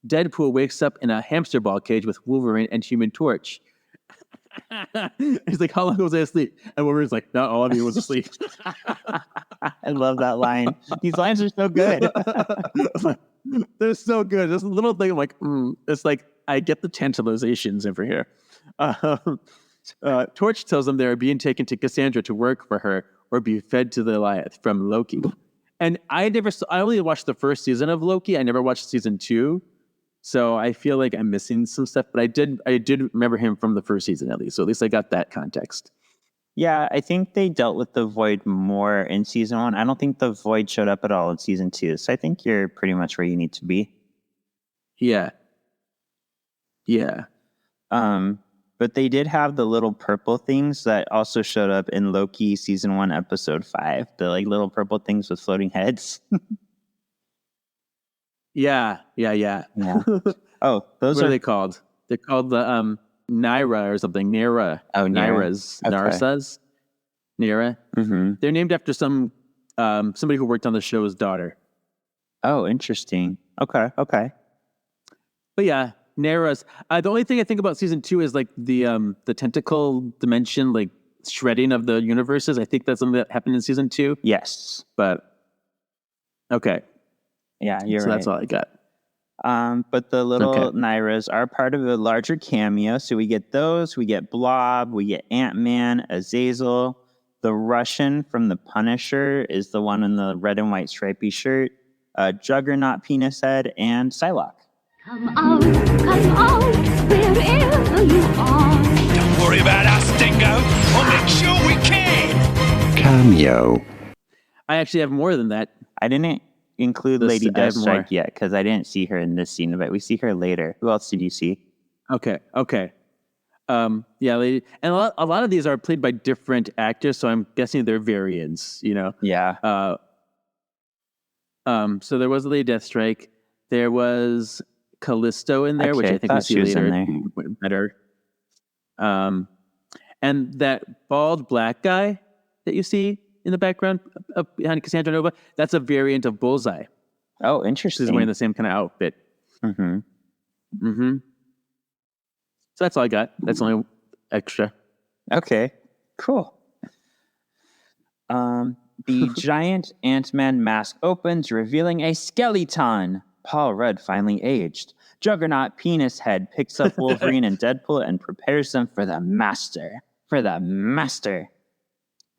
Deadpool wakes up in a hamster ball cage with Wolverine and Human Torch. He's like, how long was I asleep? And Wolverine's like, not all of you was asleep. I love that line. These lines are so good. They're so good. This little thing, I'm like, it's like, I get the tantalizations over here. Torch tells them they're being taken to Cassandra to work for her or be fed to the Goliath from Loki. And I only watched the first season of Loki. I never watched season 2. So I feel like I'm missing some stuff, but I did remember him from the first season at least. So at least I got that context. Yeah, I think they dealt with the Void more in season 1. I don't think the Void showed up at all in season 2. So I think you're pretty much where you need to be. Yeah. But they did have the little purple things that also showed up in Loki season 1, episode 5. The like little purple things with floating heads. Yeah. Oh, those what are they called? They're called the Naira or something. Naira. Oh, Nairas. Okay. Narsas. Naira. Mm-hmm. They're named after some somebody who worked on the show's daughter. Oh, interesting. Okay. But yeah, Nairas. The only thing I think about season 2 is like the tentacle dimension, like shredding of the universes. I think that's something that happened in season 2. Yes. But Okay. Yeah, you're So right. that's all I got. But the little Okay. Nairas are part of a larger cameo. So we get those. We get Blob. We get Ant-Man, Azazel. The Russian from The Punisher is the one in the red and white stripy shirt. Juggernaut, Penis Head, and Psylocke. Come out, wherever you are. Don't worry about us, Dingo. We'll make sure we can. Cameo. I actually have more than that. I didn't include This- Lady I have Deathstrike more. yet because I didn't see her in this scene, but we see her later. Who else did you see? Okay. Yeah, lady, and a lot of these are played by different actors, so I'm guessing they're variants. Yeah. So there was Lady Deathstrike. There was Callisto in there, which Okay, I think we'll thought see she was in later. there. Better. And that bald black guy that you see in the background up behind Cassandra Nova, that's a variant of Bullseye. Oh, She's interesting. wearing the same kind of outfit. Mm-hmm. Mm-hmm. So that's all I got. That's only extra. Okay, cool. The giant Ant-Man mask opens, revealing a skeleton. Paul Rudd finally aged. Juggernaut Penis Head picks up Wolverine and Deadpool and prepares them for the Master.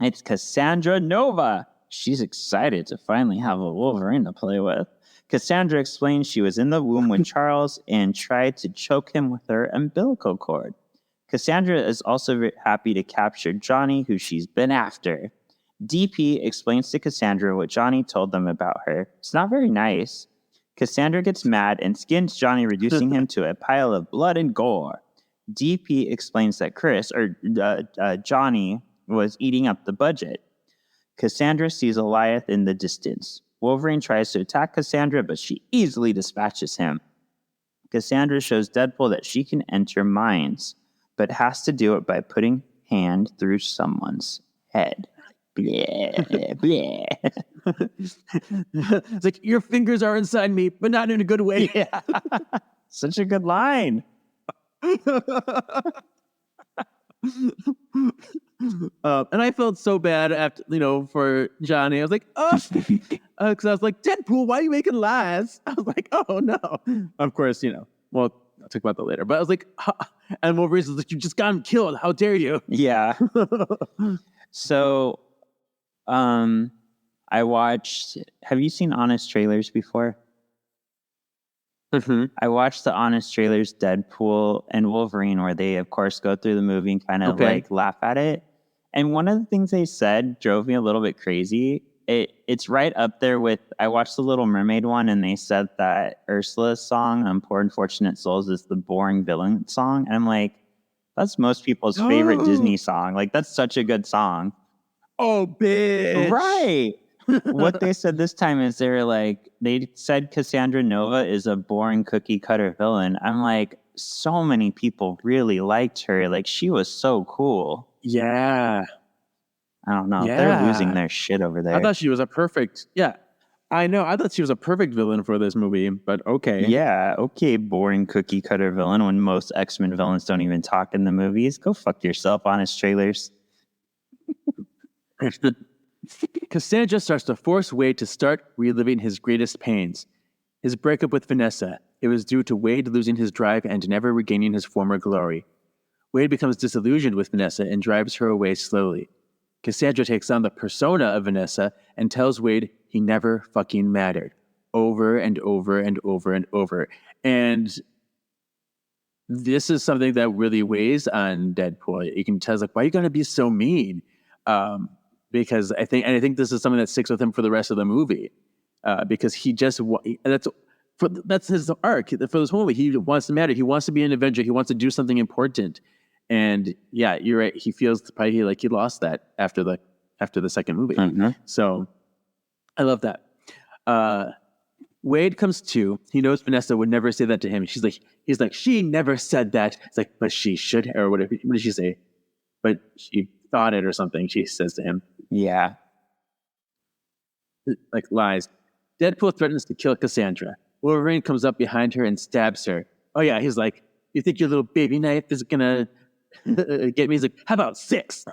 It's Cassandra Nova. She's excited to finally have a Wolverine to play with. Cassandra explains she was in the womb with Charles and tried to choke him with her umbilical cord. Cassandra is also happy to capture Johnny, who she's been after. DP explains to Cassandra what Johnny told them about her. It's not very nice. Cassandra gets mad and skins Johnny, reducing him to a pile of blood and gore. DP explains that Johnny was eating up the budget. Cassandra sees Goliath in the distance. Wolverine tries to attack Cassandra, but she easily dispatches him. Cassandra shows Deadpool that she can enter minds, but has to do it by putting hand through someone's head. Bleh, bleh. It's like, your fingers are inside me, but not in a good way. Yeah. Such a good line. And I felt so bad after, for Johnny. I was like, because I was like, Deadpool, why are you making lies? I was like, oh no. Of course, well, I'll talk about that later. But I was like, and Wolverine's like, you just got him killed. How dare you? Yeah. So, I watched. Have you seen Honest Trailers before? Mm-hmm. I watched the Honest Trailers Deadpool and Wolverine, where they, of course, go through the movie and kind of Okay. laugh at it. And one of the things they said drove me a little bit crazy. It's right up there with, I watched the Little Mermaid one, and they said that Ursula's song, Poor Unfortunate Souls, is the boring villain song. And I'm like, that's most people's favorite Disney song. Like, that's such a good song. Oh, bitch. Right. What they said this time is they said Cassandra Nova is a boring cookie cutter villain. I'm like, so many people really liked her. Like, she was so cool. Yeah. I don't know. Yeah. They're losing their shit over there. I thought she was a perfect. Yeah. I know. I thought she was a perfect villain for this movie, but okay. Yeah, okay, boring cookie cutter villain when most X-Men villains don't even talk in the movies. Go fuck yourself, Honest Trailers. Cassandra starts to force Wade to start reliving his greatest pains. His breakup with Vanessa. It was due to Wade losing his drive and never regaining his former glory. Wade becomes disillusioned with Vanessa and drives her away slowly. Cassandra takes on the persona of Vanessa and tells Wade he never fucking mattered. Over and over and over and over. And this is something that really weighs on Deadpool. You can tell, like, why are you going to be so mean? Because I think this is something that sticks with him for the rest of the movie. Because he just that's his arc for this whole movie. He wants to matter. He wants to be an Avenger. He wants to do something important. And yeah, you're right. He feels probably like he lost that after the second movie. Mm-hmm. So I love that. Wade comes to. He knows Vanessa would never say that to him. He's like, she never said that. It's like, but she should, or whatever. What did she say? But she thought it or something. She says to him, Yeah. like, lies. Deadpool threatens to kill Cassandra. Wolverine comes up behind her and stabs her. Oh yeah, he's like, you think your little baby knife is gonna get me? He's like, how about 6?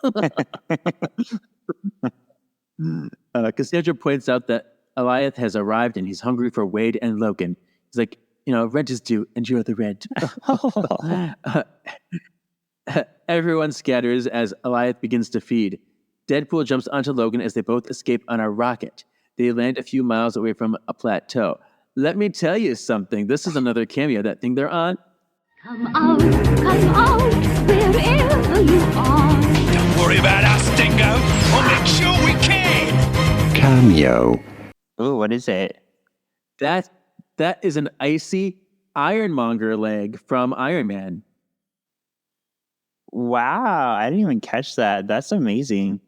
Cassandra points out that Eliath has arrived and he's hungry for Wade and Logan. He's like, rent is due and you're the rent. Everyone scatters as Eliath begins to feed. Deadpool jumps onto Logan as they both escape on a rocket. They land a few miles away from a plateau. Let me tell you something. This is another cameo, that thing they're on. Come out, wherever you are. Don't worry about us, Dingo. We'll make sure we can. Cameo. Ooh, what is it? That is an icy Ironmonger leg from Iron Man. Wow, I didn't even catch that. That's amazing.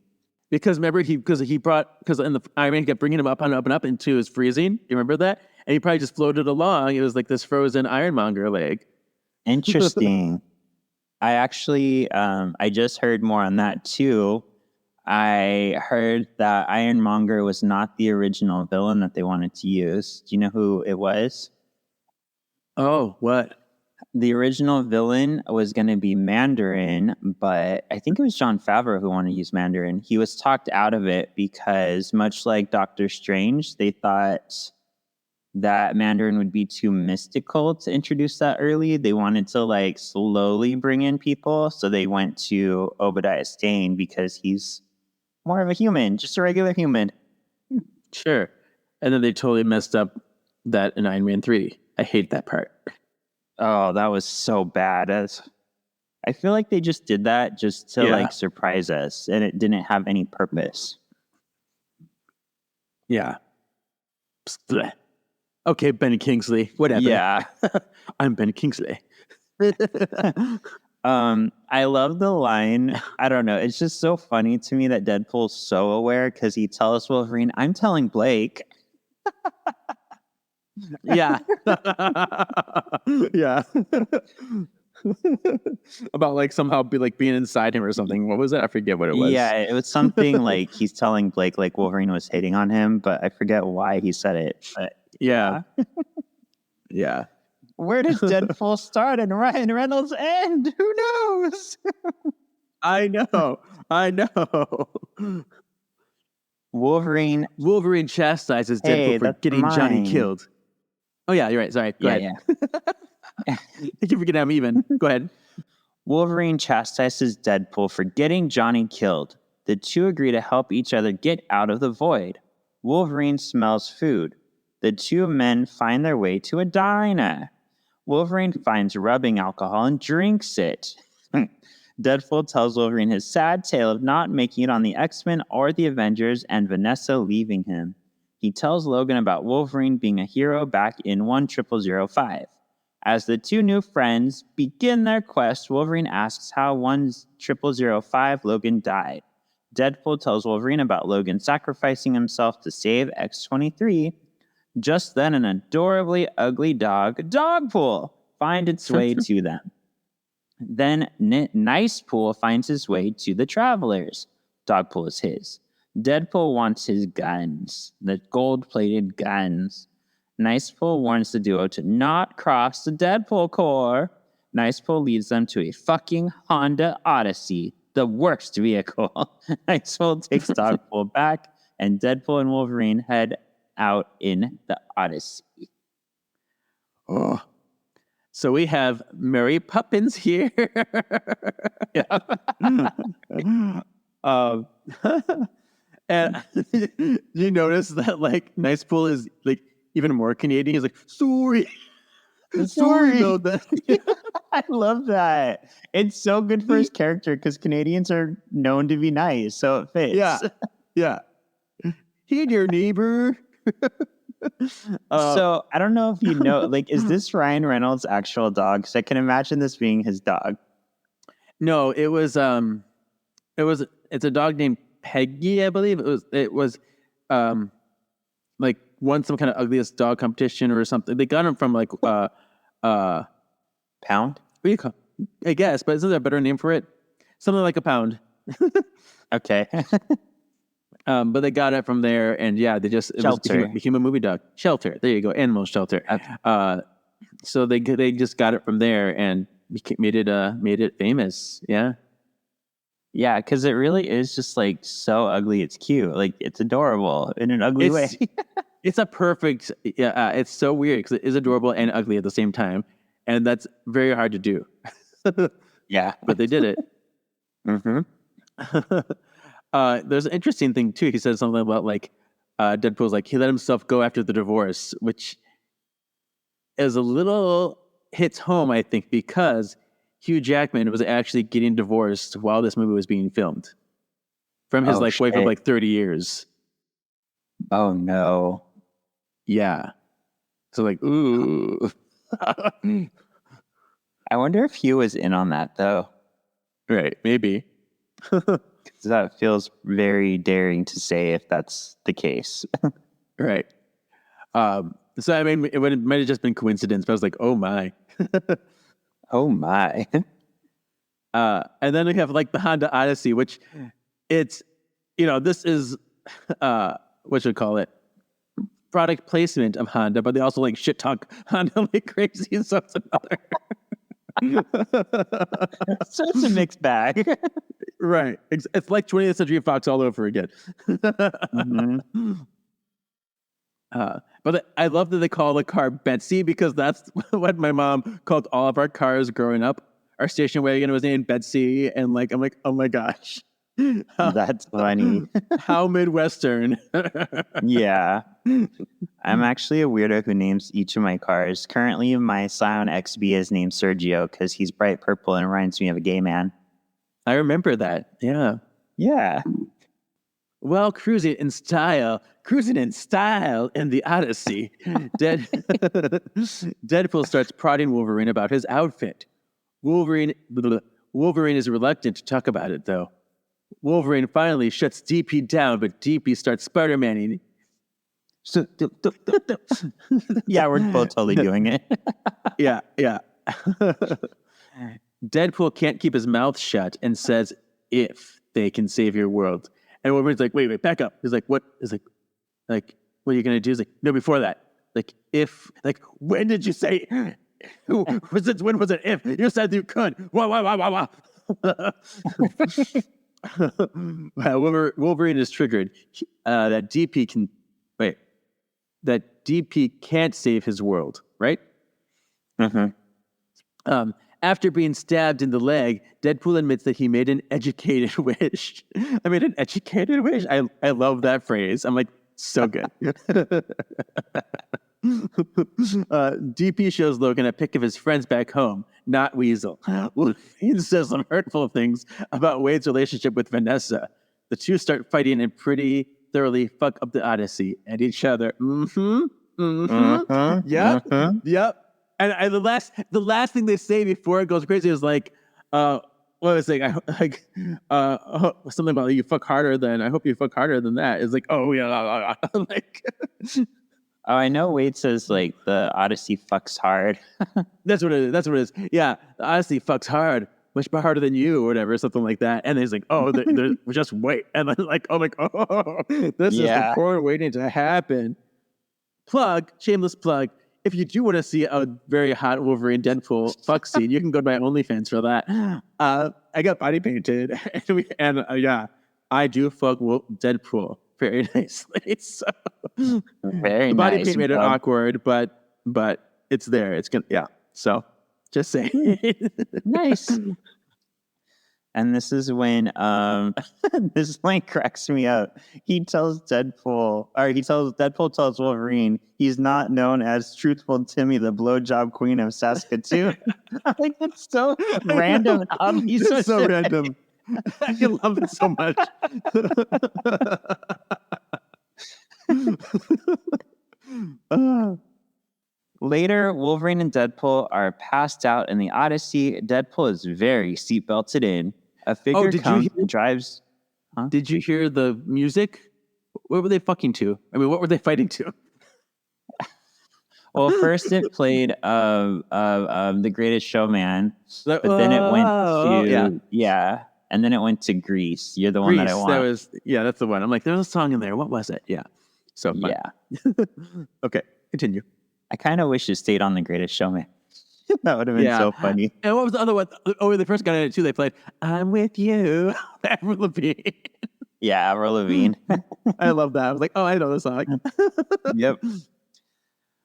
Because remember, because in the Iron Man kept bringing him up and up and up into his freezing. You remember that? And he probably just floated along. It was like this frozen Ironmonger leg. Interesting. I actually, I just heard more on that too. I heard that Ironmonger was not the original villain that they wanted to use. Do you know who it was? Oh, what? The original villain was going to be Mandarin, but I think it was Jon Favreau who wanted to use Mandarin. He was talked out of it because, much like Doctor Strange, they thought that Mandarin would be too mystical to introduce that early. They wanted to slowly bring in people, so they went to Obadiah Stane because he's more of a human, just a regular human. Sure. And then they totally messed up that in Iron Man 3. I hate that part. Oh, that was so bad. I feel like they just did that just to surprise us, and it didn't have any purpose. Yeah. Blech. Okay, Ben Kingsley, whatever. Yeah. I'm Ben Kingsley. I love the line. I don't know. It's just so funny to me that Deadpool's so aware because he tells Wolverine, I'm telling Blake. Yeah. Yeah. About somehow being inside him or something. What was it? I forget what it was. Yeah, it was something like he's telling Blake Wolverine was hitting on him, but I forget why he said it. But yeah. Yeah. Where does Deadpool start and Ryan Reynolds end? Who knows? I know. Wolverine chastises Deadpool for getting Johnny killed. Oh, yeah, you're right. Sorry. Go ahead. Yeah. Thank you for getting him even. Go ahead. Wolverine chastises Deadpool for getting Johnny killed. The two agree to help each other get out of the void. Wolverine smells food. The two men find their way to a diner. Wolverine finds rubbing alcohol and drinks it. Deadpool tells Wolverine his sad tale of not making it on the X-Men or the Avengers and Vanessa leaving him. He tells Logan about Wolverine being a hero back in 10005. As the two new friends begin their quest, Wolverine asks how 10005 Logan died. Deadpool tells Wolverine about Logan sacrificing himself to save X-23. Just then, an adorably ugly dog, Dogpool, finds its way to them. Then, Nicepool finds his way to the travelers. Dogpool is his. Deadpool wants his guns, the gold-plated guns. Nicepool warns the duo to not cross the Deadpool core. Nicepool leads them to a fucking Honda Odyssey, the worst vehicle. Nicepool takes Dogpool back, and Deadpool and Wolverine head out in the Odyssey. Oh. So we have Mary Poppins here. Yeah. And you notice that Nicepool is even more Canadian. He's like, sorry. Sorry about that. I love that. It's so good for his character because Canadians are known to be nice, so it fits. Yeah. Yeah. Hey, dear neighbor. So I don't know if you know, is this Ryan Reynolds' actual dog? Because I can imagine this being his dog. No, it's a dog named Peggy, I believe. It was won some kind of ugliest dog competition or something. They got him from Pound? What do you call? I guess, but isn't there a better name for it? Something like a pound. Okay. But they got it from there, and yeah, became a movie dog. Shelter. There you go, animal shelter. Okay. So they just got it from there and made it famous. Yeah. Yeah, because it really is just so ugly. It's cute. It's adorable in an ugly way. It's a perfect. Yeah, it's so weird because it is adorable and ugly at the same time, and that's very hard to do. Yeah. But they did it. Mm-hmm. There's an interesting thing too. He said something about like Deadpool's like he let himself go after the divorce, which is a little hits home, I think, because Hugh Jackman was actually getting divorced while this movie was being filmed from his wife of like 30 years. Oh no. Yeah. So like, ooh. I wonder if Hugh was in on that though. Right, maybe. Because that feels very daring to say if that's the case. Right. So I mean, it might have just been coincidence, but I was like, oh my. Oh my. And then we have like the Honda Odyssey, which it's, this is, what should we call it? Product placement of Honda, but they also like shit talk Honda like crazy. So it's another. So it's a mixed bag. Right. It's like 20th Century Fox all over again. Mm-hmm. But I love that they call the car Betsy because that's what my mom called all of our cars growing up. Our station wagon was named Betsy, and like I'm like, oh my gosh, That's funny. how Midwestern. Yeah. I'm actually a weirdo who names each of my cars. Currently, my Scion XB is named Sergio because he's bright purple and reminds me of a gay man. I remember that. Yeah. Yeah. Well, cruising in style in the Odyssey. Deadpool starts prodding Wolverine about his outfit. Wolverine is reluctant to talk about it, though. Wolverine finally shuts DP down, but DP starts Spider-Manning. Yeah, we're both totally doing it. Yeah. Deadpool can't keep his mouth shut and says, if they can save your world. And Wolverine's like, wait, back up. He's like, what? He's like, what are you going to do? He's like, no, before that. When did you say, when was it if? You said you could. Wah. Wolverine is triggered. That DP can't save his world, right? Mm-hmm. After being stabbed in the leg, Deadpool admits that he made an educated wish. I made an educated wish. I love that phrase. I'm like, so good. DP shows Logan a pic of his friends back home, not Weasel. He says some hurtful things about Wade's relationship with Vanessa. The two start fighting and pretty thoroughly fuck up the Odyssey and each other. Yep. And the last thing they say before it goes crazy is like, what was it? Something about you fuck harder than. I hope you fuck harder than that. It's like, oh yeah, like. Oh, I know Wade says like the Odyssey fucks hard. That's what it is. Yeah, the Odyssey fucks hard, much harder than you, or whatever, something like that. And he's like, oh, they're just wait, and then like, oh my god, this is the porn waiting to happen. Shameless plug. If you do want to see a very hot Wolverine Deadpool fuck scene, you can go to my OnlyFans for that. I got body painted, and I do fuck Deadpool very nicely. So Very the body nice. paint made it awkward, but it's there. It's gonna So just saying, nice. And this is when this line cracks me up. Deadpool tells Wolverine he's not known as Truthful Timmy, the blowjob queen of Saskatoon. I think that's so random. It's so random. I love it so much. Later, Wolverine and Deadpool are passed out in the Odyssey. Deadpool is very seatbelted in. A figure comes and drives. Huh? Did you hear the music? What were they fucking to? I mean, what were they fighting to? Well, first it played The Greatest Showman, but then it went to and then it went to Grease. You're the one that I want. That's the one. I'm like, there's a song in there. What was it? Yeah. So fun. Yeah. Okay, continue. I kind of wish it stayed on The Greatest Showman. That would have been so funny. And what was the other one? Oh, when they first got in it too, they played "I'm with You." Avril Lavigne. Yeah, Avril Lavigne. I love that. I was like, oh, I know this song. Yep.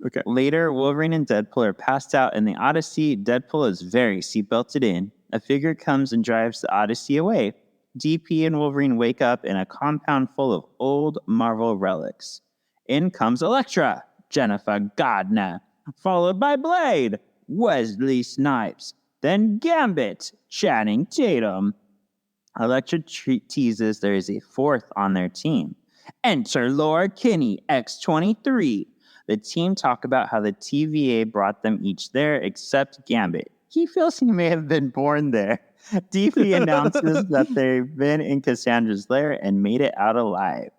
Okay. Later, Wolverine and Deadpool are passed out in the Odyssey. Deadpool is very seatbelted in. A figure comes and drives the Odyssey away. DP and Wolverine wake up in a compound full of old Marvel relics. In comes Elektra, Jennifer Gardner, followed by Blade, Wesley Snipes, then Gambit, Channing Tatum. Elektra teases there is a fourth on their team. Enter Laura Kinney, X-23. The team talk about how the TVA brought them each there except Gambit. He feels he may have been born there. DP announces that they've been in Cassandra's lair and made it out alive.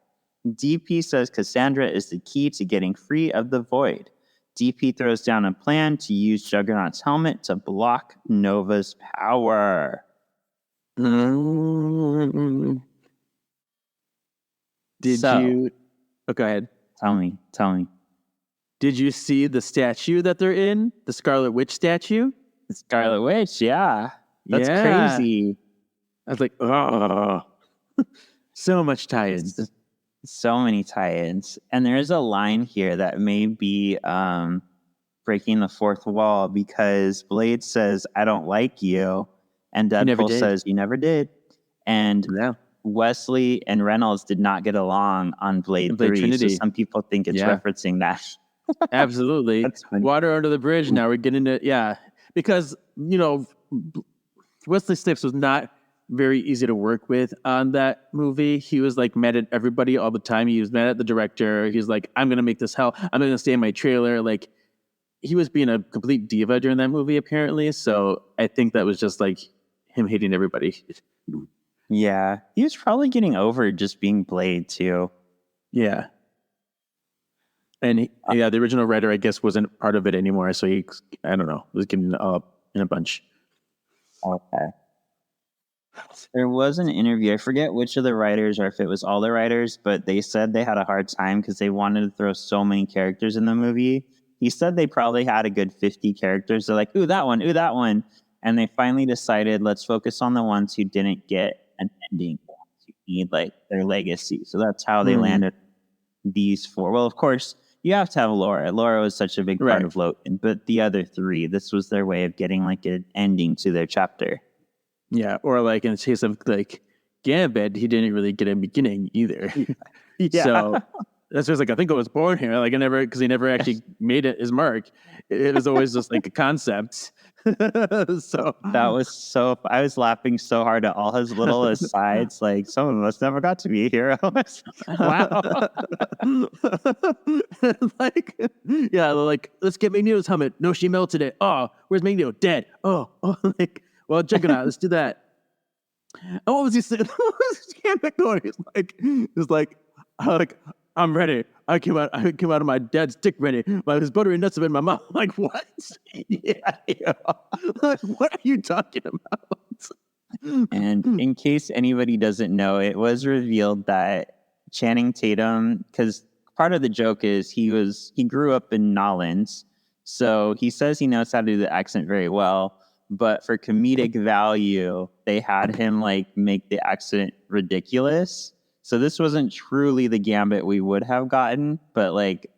DP says Cassandra is the key to getting free of the void. DP throws down a plan to use Juggernaut's helmet to block Nova's power. Did So- you? Oh, go ahead. Tell me. Did you see the statue that they're in? The Scarlet Witch statue? Scarlet Witch, yeah. That's Yeah. crazy. I was like, oh, so much tie-ins. So many tie-ins. And there is a line here that may be breaking the fourth wall because Blade says, I don't like you. And never Deadpool did. says, you never did. And Yeah. Wesley and Reynolds did not get along on Blade, In Blade 3. Trinity. So some people think it's Yeah. referencing that. Absolutely. That's funny. Water under the bridge. Now we're getting it. Yeah. Because, Wesley Snipes was not very easy to work with on that movie. He was like mad at everybody all the time. He was mad at the director. He's like, I'm going to make this hell. I'm going to stay in my trailer. Like, he was being a complete diva during that movie, apparently. So I think that was just like him hating everybody. Yeah. He was probably getting over just being Blade, too. Yeah. And the original writer, I guess, wasn't part of it anymore. So he, I don't know, was getting up in a bunch. Okay. There was an interview. I forget which of the writers or if it was all the writers, but they said they had a hard time because they wanted to throw so many characters in the movie. He said they probably had a good 50 characters. They're like, ooh, that one. And they finally decided, let's focus on the ones who didn't get an ending, who need like their legacy. So that's how they landed these four. Well, of course, you have to have Laura. Laura was such a big part of Logan, but the other three, this was their way of getting like an ending to their chapter. Yeah, or like in the case of like Gambit, he didn't really get a beginning either. Yeah. So that's just like, I think I was born here. Like because he never actually made it his mark. It was always just like a concept. So That was so. I was laughing so hard at all his little asides. Like, some of us never got to be heroes. Wow. like let's get Magneto's helmet. No, she melted it. Oh, where's Magneto? Dead. Oh, like, well, Juggernaut, let's do that. And what was he saying? What was Gambit going? He's like, I'm ready. I came out of my dad's dick ready. His buttery nuts have been in my mouth. I'm like, what? Yeah. Like, what are you talking about? And in case anybody doesn't know, it was revealed that Channing Tatum, because part of the joke is he grew up in Nolans, so he says he knows how to do the accent very well. But for comedic value, they had him like make the accent ridiculous. So this wasn't truly the Gambit we would have gotten, but like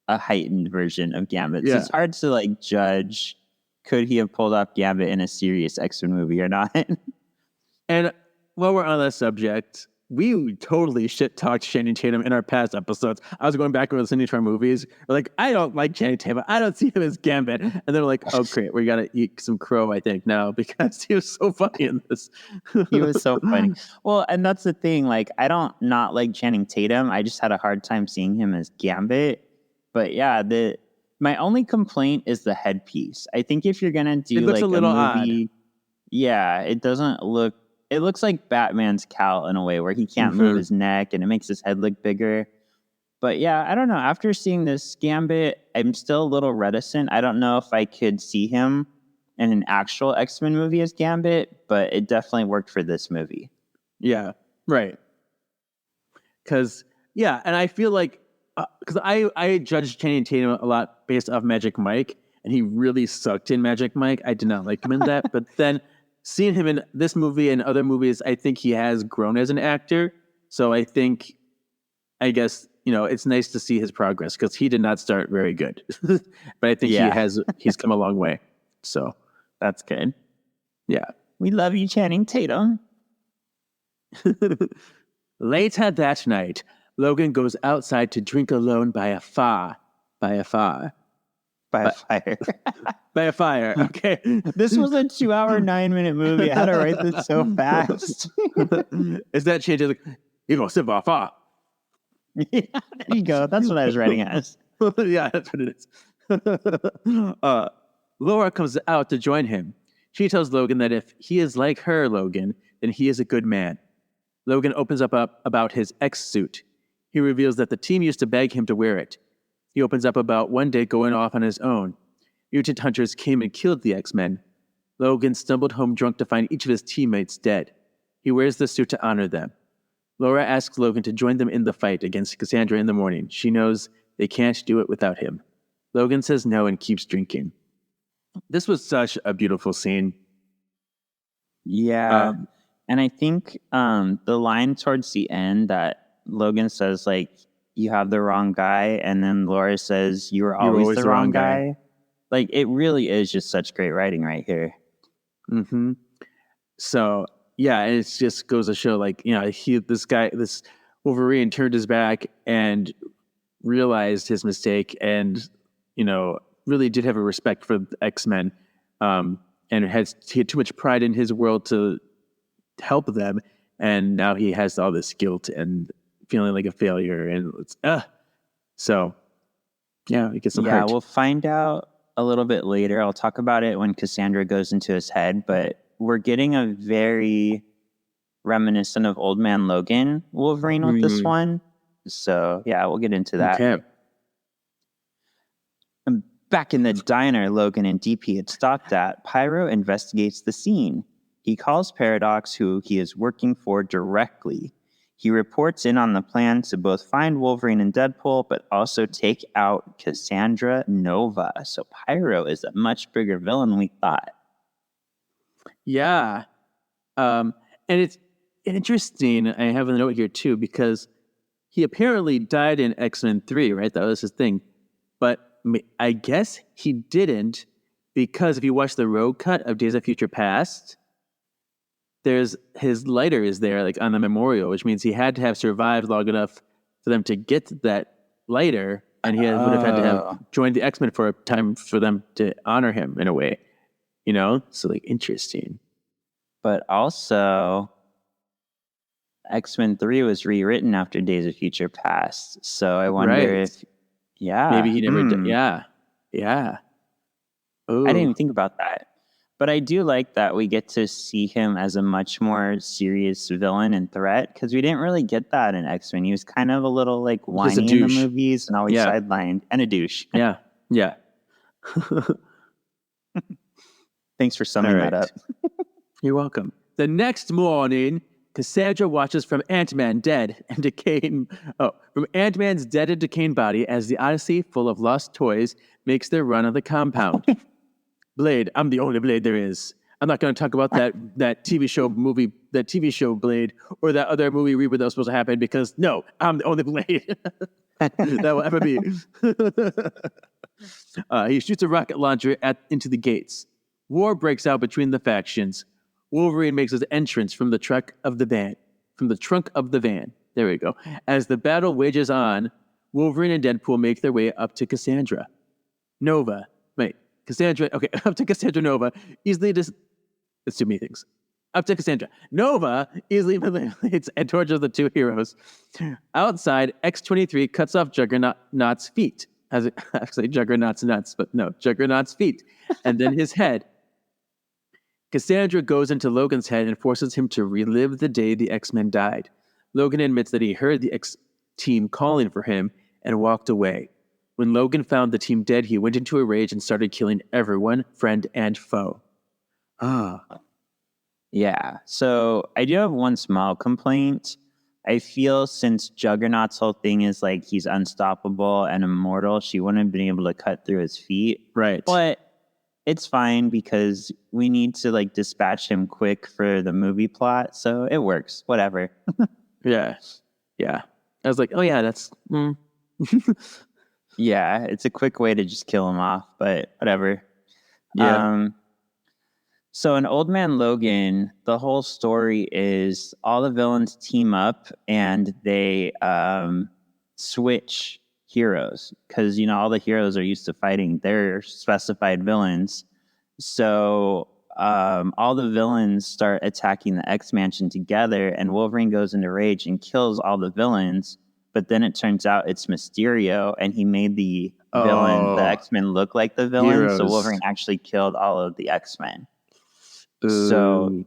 a heightened version of Gambit. So Yeah. it's hard to like judge, could he have pulled off Gambit in a serious X-Men movie or not? And while we're on that subject, we totally shit talked Channing Tatum in our past episodes. I was going back and listening to our movies. We're like, I don't like Channing Tatum. I don't see him as Gambit. And they're like, oh, great. We got to eat some crow, I think, now because he was so funny in this. He was so funny. Well, and that's the thing. Like, I don't not like Channing Tatum. I just had a hard time seeing him as Gambit. But yeah, my only complaint is the headpiece. I think if you're gonna do It looks like a little movie, yeah, it doesn't look. It looks like Batman's cowl in a way where he can't move his neck and it makes his head look bigger. But yeah, I don't know. After seeing this Gambit, I'm still a little reticent. I don't know if I could see him in an actual X-Men movie as Gambit, but it definitely worked for this movie. Yeah, right. Because, yeah, and I feel like, because I judged Channing Tatum a lot based off Magic Mike, and he really sucked in Magic Mike. I did not like him in that. But then seeing him in this movie and other movies, I think he has grown as an actor. So I guess, it's nice to see his progress because he did not start very good. But I think he's come a long way. So That's good. yeah. We love you, Channing Tatum. Later that night, Logan goes outside to drink alone by a fire. By a fire. By a fire, okay. This was a 2-hour, 9-minute movie. I had to write this so fast. Is that change? Like, you gonna sit by a fire? Yeah, there you go. That's what I was writing as. Yeah, that's what it is. Laura comes out to join him. She tells Logan that if he is like her, Logan, then he is a good man. Logan opens up about his X suit. He reveals that the team used to beg him to wear it. He opens up about one day going off on his own. Mutant hunters came and killed the X-Men. Logan stumbled home drunk to find each of his teammates dead. He wears the suit to honor them. Laura asks Logan to join them in the fight against Cassandra in the morning. She knows they can't do it without him. Logan says no and keeps drinking. This was such a beautiful scene. Yeah. And I think the line towards the end that Logan says, like, you have the wrong guy, and then Laura says, you were always the wrong guy. Like, it really is just such great writing right here. Mm-hmm. So, yeah, and it just goes to show, like, this Wolverine turned his back and realized his mistake and, really did have a respect for the X-Men, and he had too much pride in his world to help them, and now he has all this guilt and feeling like a failure, and so yeah, it gets some hurt. We'll find out a little bit later. I'll talk about it when Cassandra goes into his head, but we're getting a very reminiscent of Old Man Logan Wolverine with this one. So yeah, we'll get into that. Okay. Back in the diner Logan and DP had stopped at, Pyro investigates the scene. He calls Paradox, who he is working for, directly. He reports in on the plan to both find Wolverine and Deadpool, but also take out Cassandra Nova. So Pyro is a much bigger villain than we thought. Yeah. And it's interesting, I have a note here too, because he apparently died in X-Men 3, right? That was his thing. But I guess he didn't, because if you watch the road cut of Days of Future Past, there's his lighter is there, like on the memorial, which means he had to have survived long enough for them to get that lighter, and he would have had to have joined the X-Men for a time for them to honor him in a way, So like interesting. But also, X-Men 3 was rewritten after Days of Future Past, so I wonder if, maybe he never did. Yeah. Ooh. I didn't even think about that. But I do like that we get to see him as a much more serious villain and threat, because we didn't really get that in X-Men. He was kind of a little like whiny in the movies and always sidelined, and a douche. Yeah. Thanks for summing that up. You're welcome. The next morning, Cassandra watches from Ant-Man's dead and decaying body as the Odyssey, full of lost toys, makes their run on the compound. Blade, I'm the only Blade there is. I'm not going to talk about that TV show Blade, or that other movie reboot that was supposed to happen, because no, I'm the only Blade that will ever be. He shoots a rocket launcher into the gates. War breaks out between the factions. Wolverine makes his entrance from the trunk of the van. There we go. As the battle wages on, Wolverine and Deadpool make their way up to Cassandra. Up to Cassandra Nova, easily let's do many things. Up to Cassandra. Nova easily manipulates and tortures the two heroes. Outside, X-23 cuts off Juggernaut's feet. Actually, Juggernaut's nuts, but no, Juggernaut's feet. And then his head. Cassandra goes into Logan's head and forces him to relive the day the X-Men died. Logan admits that he heard the X-team calling for him and walked away. When Logan found the team dead, he went into a rage and started killing everyone, friend and foe. Yeah, so I do have one small complaint. I feel since Juggernaut's whole thing is like he's unstoppable and immortal, she wouldn't have been able to cut through his feet. Right. But it's fine because we need to like dispatch him quick for the movie plot, so it works. Whatever. Yeah. Yeah. I was like, oh yeah, that's Yeah, it's a quick way to just kill him off, but whatever. yeah. So in Old Man Logan, the whole story is all the villains team up and they switch heroes because all the heroes are used to fighting their specified villains. So all the villains start attacking the X Mansion together, and Wolverine goes into rage and kills all the villains. But then it turns out it's Mysterio, and he made the villain, the X-Men, look like the villain. So Heroes. Wolverine actually killed all of the X-Men. So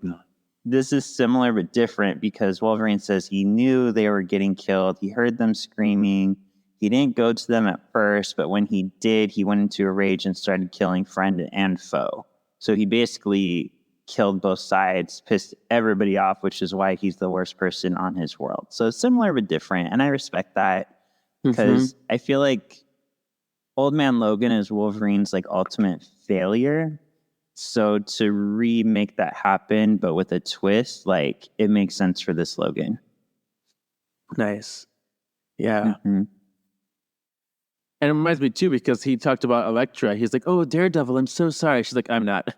this is similar but different because Wolverine says he knew they were getting killed. He heard them screaming. He didn't go to them at first, but when he did, he went into a rage and started killing friend and foe. So he basically killed both sides, pissed everybody off, which is why he's the worst person on his world. So similar but different, and I respect that because I feel like Old Man Logan is Wolverine's like ultimate failure. So to remake that happen, but with a twist, like it makes sense for this Logan. Nice. Yeah. Mm-hmm. And it reminds me too, because he talked about Elektra. He's like, oh, Daredevil, I'm so sorry. She's like, I'm not.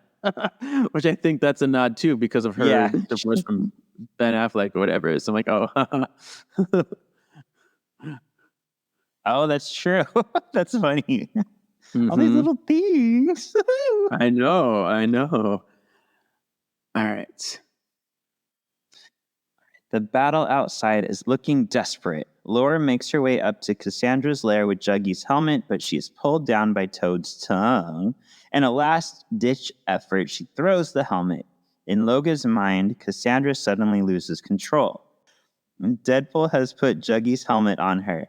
Which I think that's a nod too, because of her divorce from Ben Affleck or whatever. So I'm like, oh. Oh, that's true. That's funny. All these little things. I know. All right. The battle outside is looking desperate. Laura makes her way up to Cassandra's lair with Juggy's helmet, but she is pulled down by Toad's tongue. In a last-ditch effort, she throws the helmet. In Logan's mind, Cassandra suddenly loses control. Deadpool has put Juggy's helmet on her.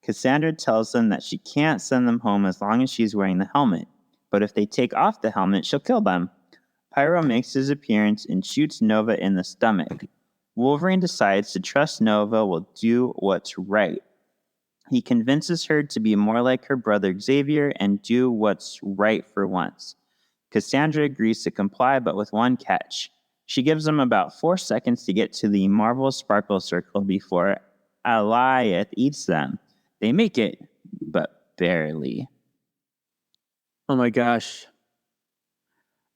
Cassandra tells them that she can't send them home as long as she's wearing the helmet, but if they take off the helmet, she'll kill them. Pyro makes his appearance and shoots Nova in the stomach. Wolverine decides to trust Nova will do what's right. He convinces her to be more like her brother Xavier and do what's right for once. Cassandra agrees to comply, but with one catch. She gives him about 4 seconds to get to the Marvel Sparkle Circle before Alioth eats them. They make it, but barely. Oh my gosh.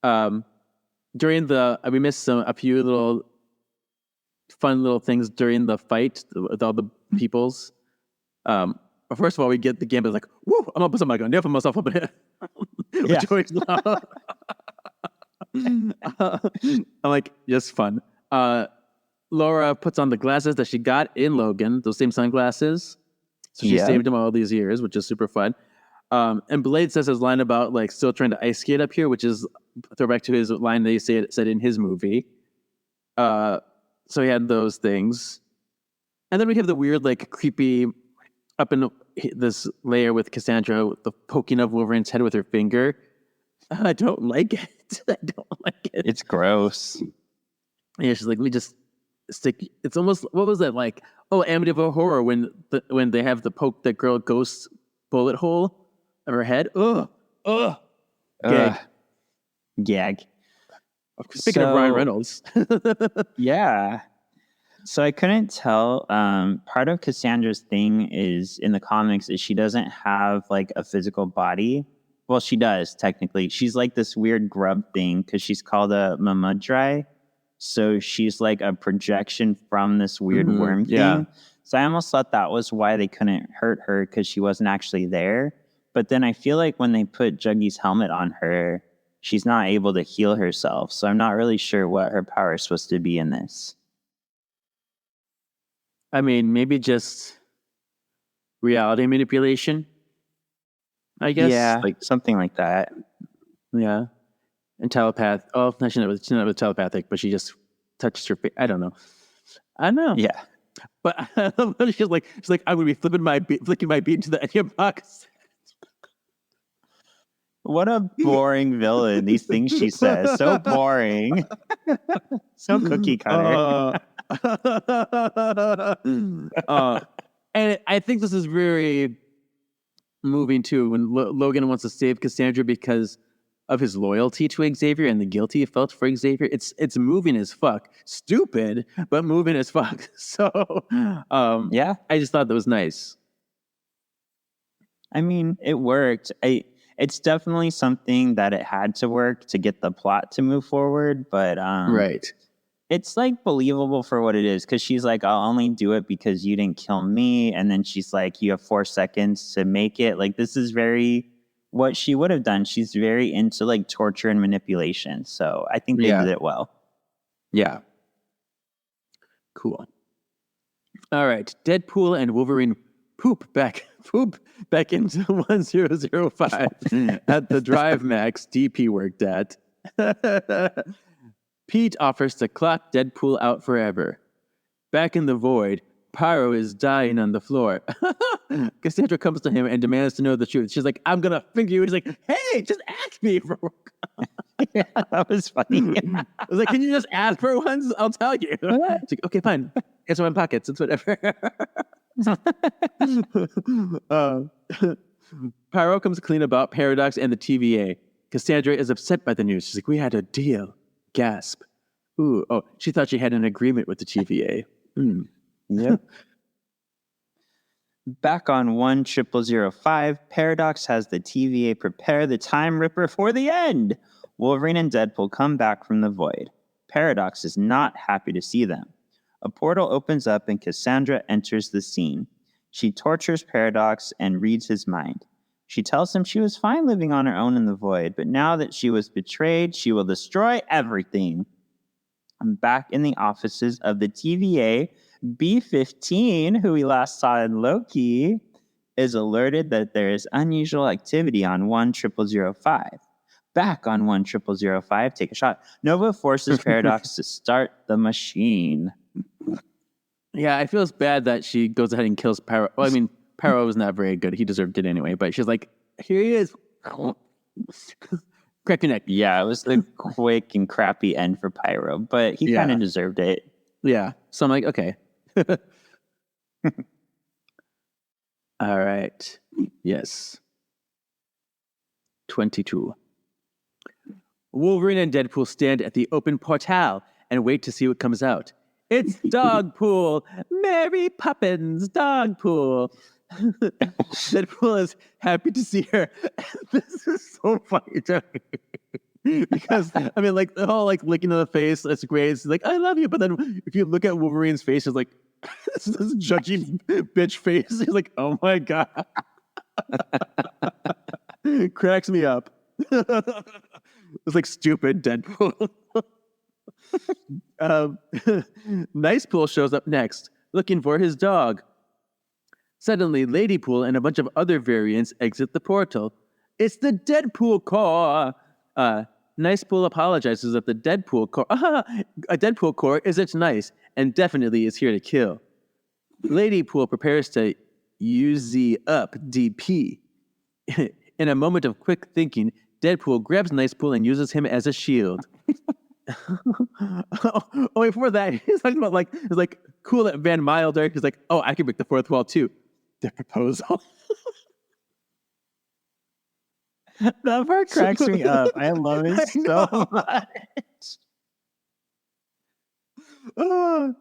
During we missed a few little fun little things during the fight with all the peoples. First of all, we get the game, but like, woo, I'm gonna put something like a nail for myself up in here. Yeah. I'm like, just fun. Laura puts on the glasses that she got in Logan, those same sunglasses. So she saved him all these years, which is super fun. And Blade says his line about like still trying to ice skate up here, which is a throwback to his line that he said in his movie. So he had those things. And then we have the weird, like, creepy up in this layer with Cassandra, the poking of Wolverine's head with her finger. I don't like it. It's gross. Yeah, she's like, let me just stick. It's almost, what was that like? Oh, Amityville Horror when they have the poke that girl ghost bullet hole of her head. Ugh. Gag. Speaking of Ryan Reynolds. Yeah. So I couldn't tell. Part of Cassandra's thing is in the comics is she doesn't have like a physical body. Well, she does technically. She's like this weird grub thing because she's called a Mamudrai. So she's like a projection from this weird worm thing. Yeah. So I almost thought that was why they couldn't hurt her because she wasn't actually there. But then I feel like when they put Juggy's helmet on her, she's not able to heal herself. So I'm not really sure what her power is supposed to be in this. I mean, maybe just reality manipulation, I guess. Yeah, like something like that. Yeah. And telepath. Oh, no, she's not telepathic, but she just touched her face. I don't know. Yeah. But she's like, I would be flicking my beat into the Enya box. What a boring villain. These things she says. So boring. So cookie cutter. And I think this is very moving too when Logan wants to save Cassandra because of his loyalty to Xavier and the guilt he felt for Xavier. It's moving as fuck. Stupid, but moving as fuck. So Yeah. I just thought that was nice. I mean, it worked. It's definitely something that it had to work to get the plot to move forward, but Right. it's like believable for what it is, because she's like, I'll only do it because you didn't kill me, and then she's like, you have 4 seconds to make it. Like, this is very what she would have done. She's very into like torture and manipulation, so I think they did it well. Yeah. Cool. All right. Deadpool and Wolverine poop back into 1005 at the Drive Max DP worked at. Pete offers to clock Deadpool out forever. Back in the void, Pyro is dying on the floor. Cassandra comes to him and demands to know the truth. She's like, I'm gonna finger you. He's like, hey, just ask me for Yeah, that was funny. I was like, can you just ask for once? I'll tell you. It's like, okay, fine. It's in my pockets. It's whatever. Pyro comes clean about Paradox and the TVA. Cassandra is upset by the news. She's like, we had a deal. Gasp. Ooh, oh, she thought she had an agreement with the TVA. Yep. Back on 1005, Paradox has the TVA prepare the Time Ripper for the end. Wolverine and Deadpool come back from the void. Paradox is not happy to see them. A portal opens up and Cassandra enters the scene. She tortures Paradox and reads his mind. She tells him she was fine living on her own in the void, but now that she was betrayed, she will destroy everything. I'm back in the offices of the TVA. B-15, who we last saw in Loki, is alerted that there is unusual activity on 1005. Back on 1005, take a shot. Nova forces Paradox to start the machine. Yeah, I feel it's bad that she goes ahead and kills Pyro. Well, I mean, Pyro was not very good. He deserved it anyway, but she's like, here he is. Crack your neck. Yeah, it was the quick and crappy end for Pyro, but he kind of deserved it. Yeah. So I'm like, okay. All right. Yes. 22. Wolverine and Deadpool stand at the open portal and wait to see what comes out. It's Dogpool! Mary Poppins, Dogpool! Deadpool is happy to see her. This is so funny to me. Because, I mean, like, the whole, like, licking in the face, that's great. It's like, I love you. But then if you look at Wolverine's face, it's like, this judgy bitch face. He's like, oh my God. Cracks me up. It's like stupid Deadpool. Nicepool shows up next, looking for his dog. Suddenly, Ladypool and a bunch of other variants exit the portal. It's the Deadpool Corps. Nicepool apologizes that the Deadpool Corps, a Deadpool Corps isn't nice and definitely is here to kill. Ladypool prepares to use up DP. In a moment of quick thinking, Deadpool grabs Nicepool and uses him as a shield. Before that, he's talking about like, it's like cool at Van Milder. He's like, oh, I can break the fourth wall too. The proposal. That part cracks me up. I love it so much.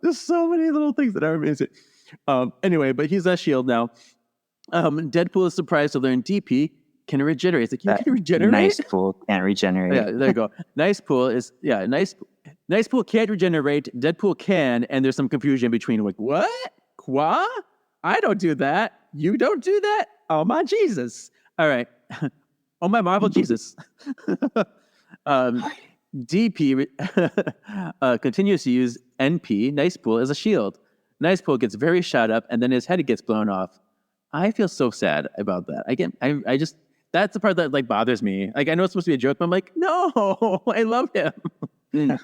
There's so many little things that are amazing. Anyway, but he's a shield now. Deadpool is surprised to learn DP can regenerate. It's like, you can regenerate? Nicepool can't regenerate. Yeah, there you go. Nicepool can't regenerate. Deadpool can, and there's some confusion between like, what? Qua? I don't do that. You don't do that? Oh my Jesus. All right. Oh my Marvel Jesus. DP continues to use NP, Nicepool, as a shield. Nicepool gets very shot up, and then his head gets blown off. I feel so sad about that. I just that's the part that like bothers me. Like I know it's supposed to be a joke, but I'm like, no, I love him.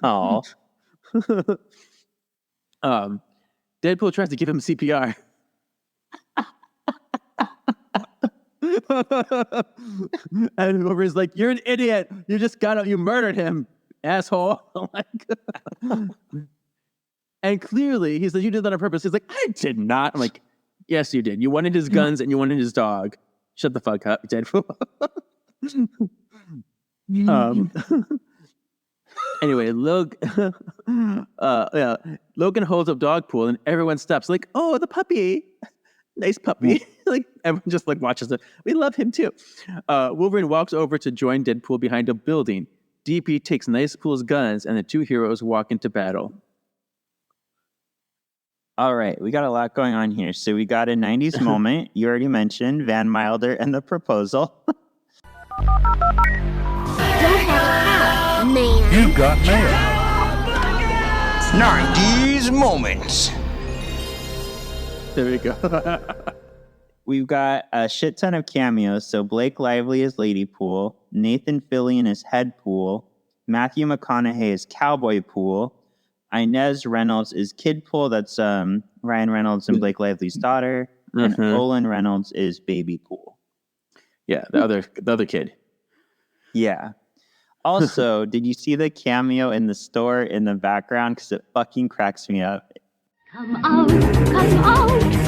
Oh. Deadpool tries to give him CPR. And Wolverine's like, you're an idiot. You murdered him, asshole. And clearly, he said, you did that on purpose. He's like, I did not. I'm like, yes, you did. You wanted his guns and you wanted his dog. Shut the fuck up, Deadpool. Um, anyway, Logan holds up dog pool and everyone stops. Like, oh, the puppy. Nice puppy. Like everyone just like watches it. We love him too. Wolverine walks over to join Deadpool behind a building. DP takes Nicepool's guns and the two heroes walk into battle. All right, we got a lot going on here. So we got a 90s moment. You already mentioned Van Milder and the proposal. Don't have a cow, man. You got mail. 90s moments. There we go. We've got a shit ton of cameos. So Blake Lively is Ladypool, Nathan Fillion is Headpool, Matthew McConaughey is Cowboy Pool, Inez Reynolds is Kid Pool. That's Ryan Reynolds and Blake Lively's daughter, and Olin Reynolds is Baby Pool. Yeah, the other kid. Yeah. Also, did you see the cameo in the store in the background? Because it fucking cracks me up. Come out,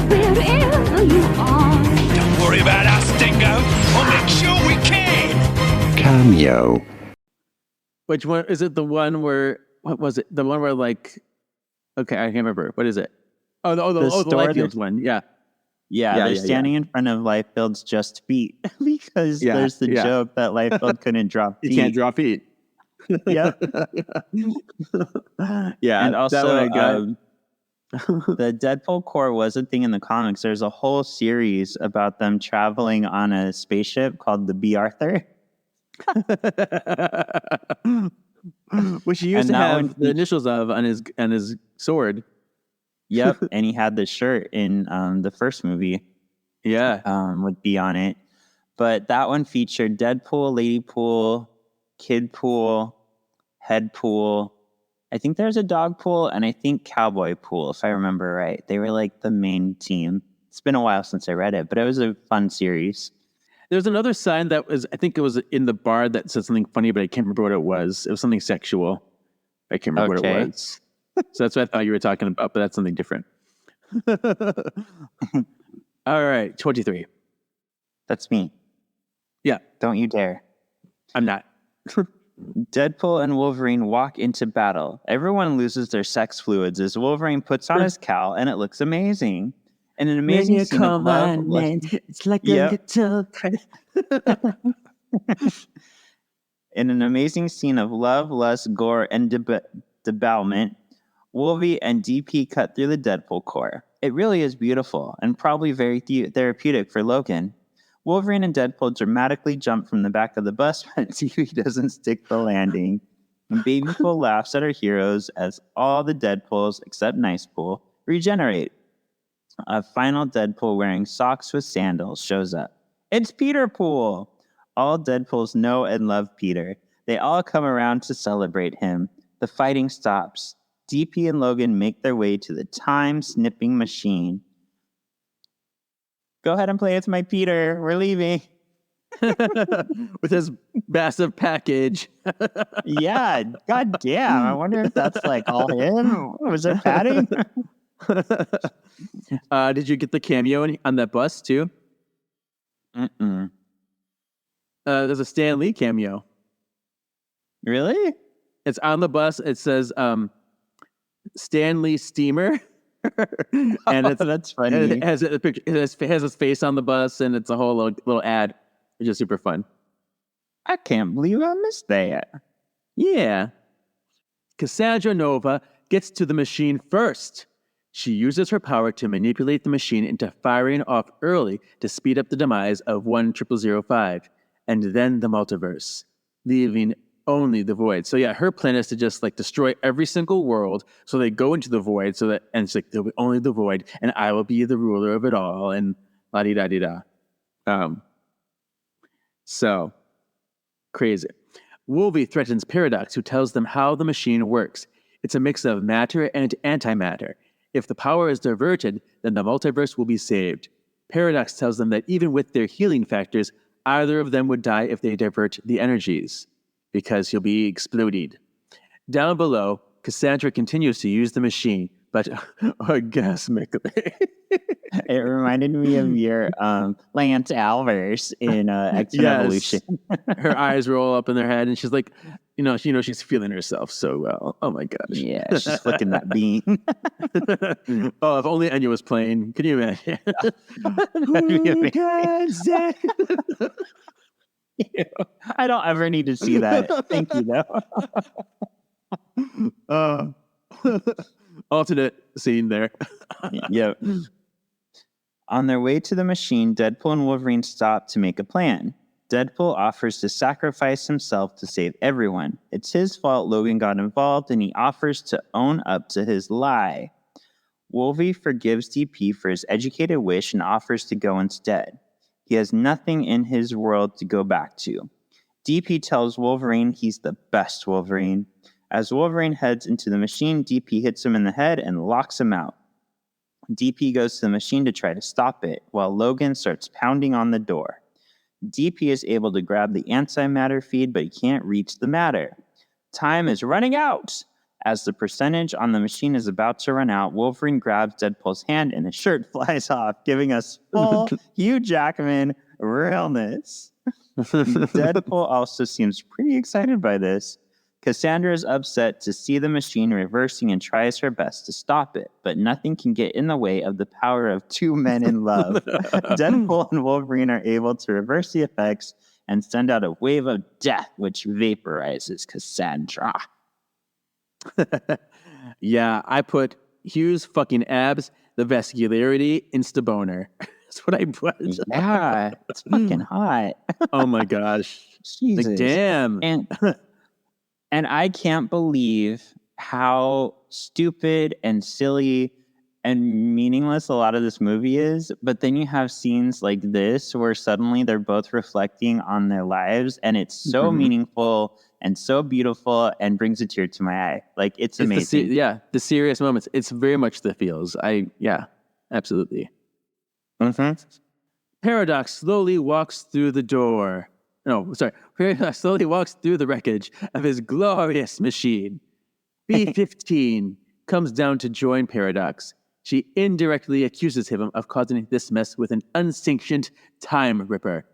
wherever you are. Don't worry about us, Dingo. We'll make sure we can. Cameo. Which one is it? The one where what was it? The one where like, okay, I can't remember. What is it? Oh, the Lifefields one. Yeah. Yeah, they're standing in front of Lifefield's Just Feet because there's the joke that Liefeld couldn't drop feet. He can't drop feet. Yep. Yeah, and also that one I got. The Deadpool Corps was a thing in the comics. There's a whole series about them traveling on a spaceship called the B. Arthur. Which he used to have the initials of on his sword. Yep, and he had the shirt in the first movie. Yeah, with B on it. But that one featured Deadpool, Ladypool, Kid Pool, Head Pool. I think there's a Dog Pool, and I think Cowboy Pool, if I remember right. They were like the main team. It's been a while since I read it, but it was a fun series. There's another sign that was, I think it was in the bar that said something funny, but I can't remember what it was. It was something sexual. I can't remember what it was. So that's what I thought you were talking about, but that's something different. All right, 23. That's me. Yeah. Don't you dare. I'm not. Deadpool and Wolverine walk into battle. Everyone loses their sex fluids as Wolverine puts on his cowl, and it looks amazing. And an amazing scene of love. It's like a little... In an amazing scene of love, lust, gore, and debalement, Wolvie and DP cut through the Deadpool core. It really is beautiful and probably very therapeutic for Logan. Wolverine and Deadpool dramatically jump from the back of the bus, but DP doesn't stick the landing. And Babypool laughs at our heroes as all the Deadpools, except Nicepool, regenerate. A final Deadpool wearing socks with sandals shows up. It's Peter Pool! All Deadpools know and love Peter. They all come around to celebrate him. The fighting stops. DP and Logan make their way to the time-snipping machine. Go ahead and play It's My Peter. We're leaving. With his massive package. Yeah, god damn. I wonder if that's like all him. Was it padding? Did you get the cameo on that bus too? Mm-mm. There's a Stan Lee cameo. Really? It's on the bus. It says Stan Lee Steamer. And it's that's funny. And it has a picture. It has his face on the bus, and it's a whole little ad, which is super fun. I can't believe I missed that. Yeah. Cassandra Nova gets to the machine first. She uses her power to manipulate the machine into firing off early to speed up the demise of 10005, and then the multiverse, leaving only the void. So yeah, her plan is to just like destroy every single world. So they go into the void. And it's like there'll be only the void, and I will be the ruler of it all. And la di da di da. So crazy. Wolvie threatens Paradox, who tells them how the machine works. It's a mix of matter and antimatter. If the power is diverted, then the multiverse will be saved. Paradox tells them that even with their healing factors, either of them would die if they divert the energies, because he'll be exploded. Down below, Cassandra continues to use the machine, but orgasmically. It reminded me of your Lance Alvers in X-Men Evolution. Her eyes roll up in her head, and she's like, she's feeling herself so well. Oh my gosh. Yeah, she's flicking that bean. Oh, if only Enya was playing. Can you imagine? That'd be amazing. I don't ever need to see that. Thank you, though. Alternate scene there. Yep. On their way to the machine, Deadpool and Wolverine stop to make a plan. Deadpool offers to sacrifice himself to save everyone. It's his fault Logan got involved, and he offers to own up to his lie. Wolvie forgives DP for his educated wish and offers to go instead. He has nothing in his world to go back to. DP tells Wolverine he's the best Wolverine. As Wolverine heads into the machine, DP hits him in the head and locks him out. DP goes to the machine to try to stop it, while Logan starts pounding on the door. DP is able to grab the antimatter feed, but he can't reach the matter. Time is running out! As the percentage on the machine is about to run out, Wolverine grabs Deadpool's hand and his shirt flies off, giving us full Hugh Jackman realness. Deadpool also seems pretty excited by this. Cassandra is upset to see the machine reversing and tries her best to stop it, but nothing can get in the way of the power of two men in love. Deadpool and Wolverine are able to reverse the effects and send out a wave of death, which vaporizes Cassandra. Yeah, I put Hugh's fucking abs, the vascularity, insta-boner. That's what I put. Yeah, it's fucking hot. Oh my gosh. Jesus. Like, damn. And I can't believe how stupid and silly and meaningless a lot of this movie is. But then you have scenes like this where suddenly they're both reflecting on their lives, and it's so meaningful and so beautiful and brings a tear to my eye. Like, it's amazing. The serious moments. It's very much the feels. Absolutely. Mm-hmm. Paradox slowly walks through the door. No, sorry. Paradox slowly walks through the wreckage of his glorious machine. B-15 comes down to join Paradox. She indirectly accuses him of causing this mess with an unsanctioned time ripper.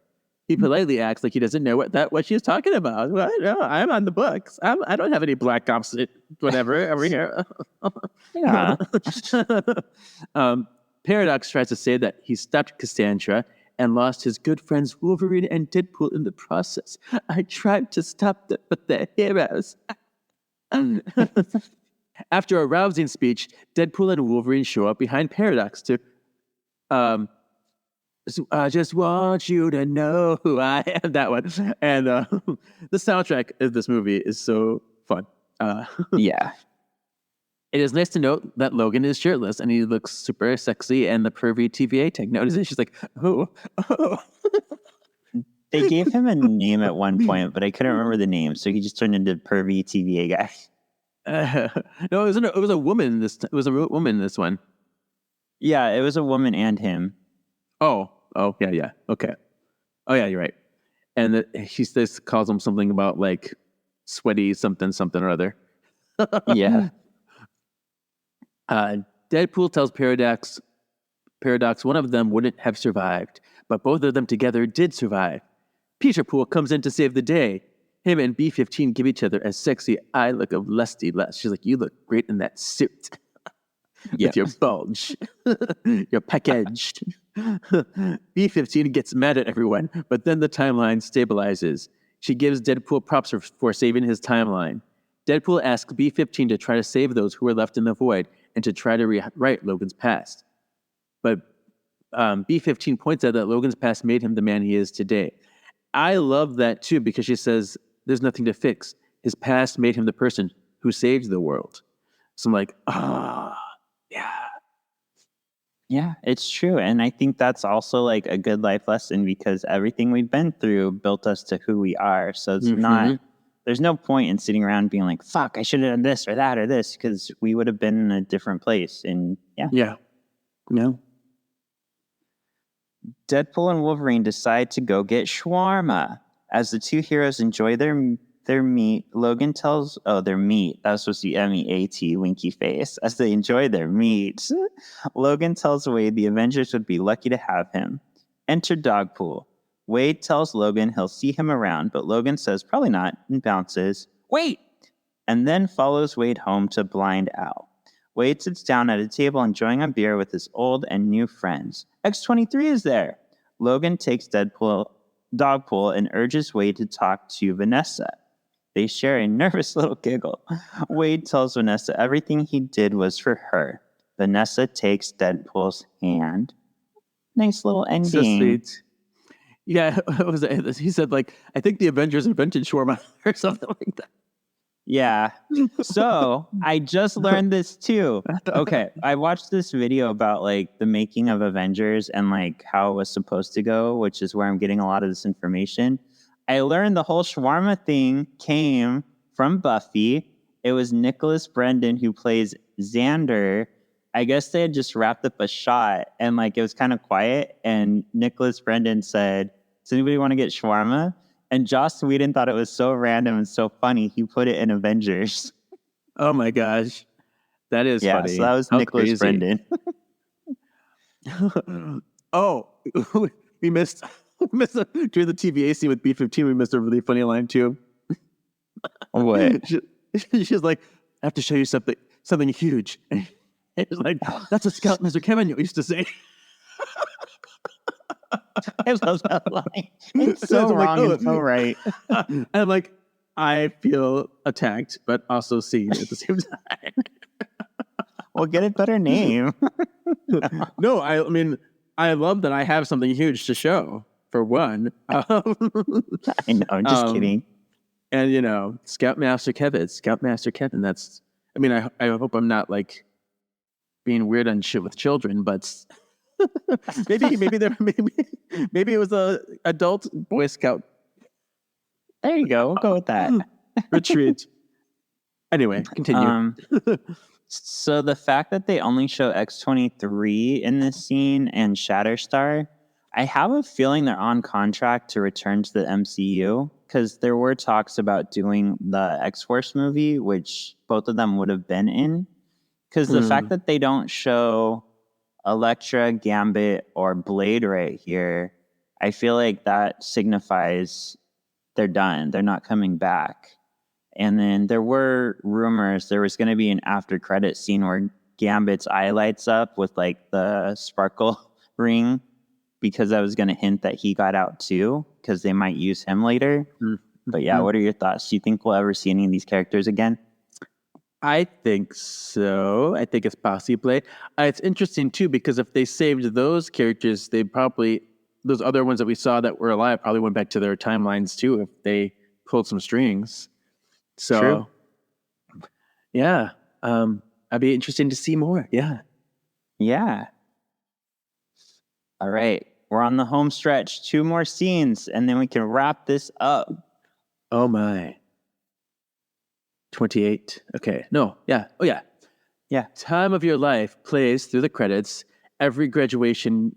He politely acts like he doesn't know what she's talking about. Well, no, I'm on the books. I don't have any black ops, whatever, over here. Yeah. Paradox tries to say that he stopped Cassandra and lost his good friends Wolverine and Deadpool in the process. I tried to stop them, but they're heroes. After a rousing speech, Deadpool and Wolverine show up behind Paradox to, I just want you to know who I am. That one. And the soundtrack of this movie is so fun. Yeah. It is nice to note that Logan is shirtless and he looks super sexy, and the pervy TVA tech notices. She's like, oh. They gave him a name at one point, but I couldn't remember the name, so he just turned into pervy TVA guy. No, it was a woman. It was a woman in this one. Yeah, it was a woman and him. Oh, yeah. Okay. Oh, yeah, you're right. And she calls him something about like sweaty something or other. Yeah. Deadpool tells Paradox one of them wouldn't have survived, but both of them together did survive. Peter Pool comes in to save the day. Him and B-15 give each other a sexy eye look of lusty lust. She's like, you look great in that suit. With your bulge. You're packaged. B-15 gets mad at everyone, but then the timeline stabilizes. She gives Deadpool props for saving his timeline. Deadpool asks B-15 to try to save those who were left in the void and to try to rewrite Logan's past. But B-15 points out that Logan's past made him the man he is today. I love that too, because she says there's nothing to fix. His past made him the person who saved the world. So I'm like, yeah. Yeah, it's true. And I think that's also like a good life lesson, because everything we've been through built us to who we are. So it's not, there's no point in sitting around being like, fuck, I should have done this or that or this, because we would have been in a different place. And yeah. No. Deadpool and Wolverine decide to go get shawarma. As the two heroes enjoy their their meat, Logan tells, their meat. That was supposed to be MEAT, winky face. As they enjoy their meat, Logan tells Wade the Avengers would be lucky to have him. Enter Dogpool. Wade tells Logan he'll see him around, but Logan says probably not and bounces. Wait! And then follows Wade home to blind Al. Wade sits down at a table enjoying a beer with his old and new friends. X-23 is there. Logan takes Dogpool and urges Wade to talk to Vanessa. They share a nervous little giggle. Wade tells Vanessa everything he did was for her. Vanessa takes Deadpool's hand. Nice little ending. So sweet. Yeah, what was it? He said, like, I think the Avengers invented shawarma or something like that. Yeah. So I just learned this too. Okay. I watched this video about like the making of Avengers and like how it was supposed to go, which is where I'm getting a lot of this information. I learned the whole shawarma thing came from Buffy. It was Nicholas Brendan who plays Xander. I guess they had just wrapped up a shot and like it was kind of quiet. And Nicholas Brendan said, does anybody want to get shawarma? And Joss Whedon thought it was so random and so funny, he put it in Avengers. Oh my gosh. That is funny. So that was Nicholas Brendan. Oh, we missed during the TVA scene with B-15, we missed a really funny line too. What? She's like, I have to show you something huge. And it's like, that's what Scout Mr. Kevin used to say. I love that line. It's so wrong and so right. And I'm like, I feel attacked, but also seen at the same time. Well, get a better name. No, I mean, I love that I have something huge to show, for one. I know, I'm just kidding. And, you know, Scoutmaster Kevin, that's, I mean, I hope I'm not, like, being weird on shit with children, but... maybe it was a adult Boy Scout. There you go. We'll go with that. Retreat. Anyway, continue. So the fact that they only show X-23 in this scene and Shatterstar, I have a feeling they're on contract to return to the MCU because there were talks about doing the X-Force movie, which both of them would have been in. Because the fact that they don't show Elektra, Gambit, or Blade right here, I feel like that signifies they're done. They're not coming back. And then there were rumors there was going to be an after credit scene where Gambit's eye lights up with like the sparkle ring because I was going to hint that he got out too because they might use him later. But yeah, what are your thoughts? Do you think we'll ever see any of these characters again? I think so. I think it's possibly. It's interesting too because if they saved those characters, they probably those other ones that we saw that were alive probably went back to their timelines too if they pulled some strings. So, True. Yeah, I'd be interested to see more. Yeah. All right, we're on the home stretch. 2 more scenes, and then we can wrap this up. Oh my. 28. Okay. No. Yeah. Oh, yeah. Yeah. Time of Your Life plays through the credits. Every graduation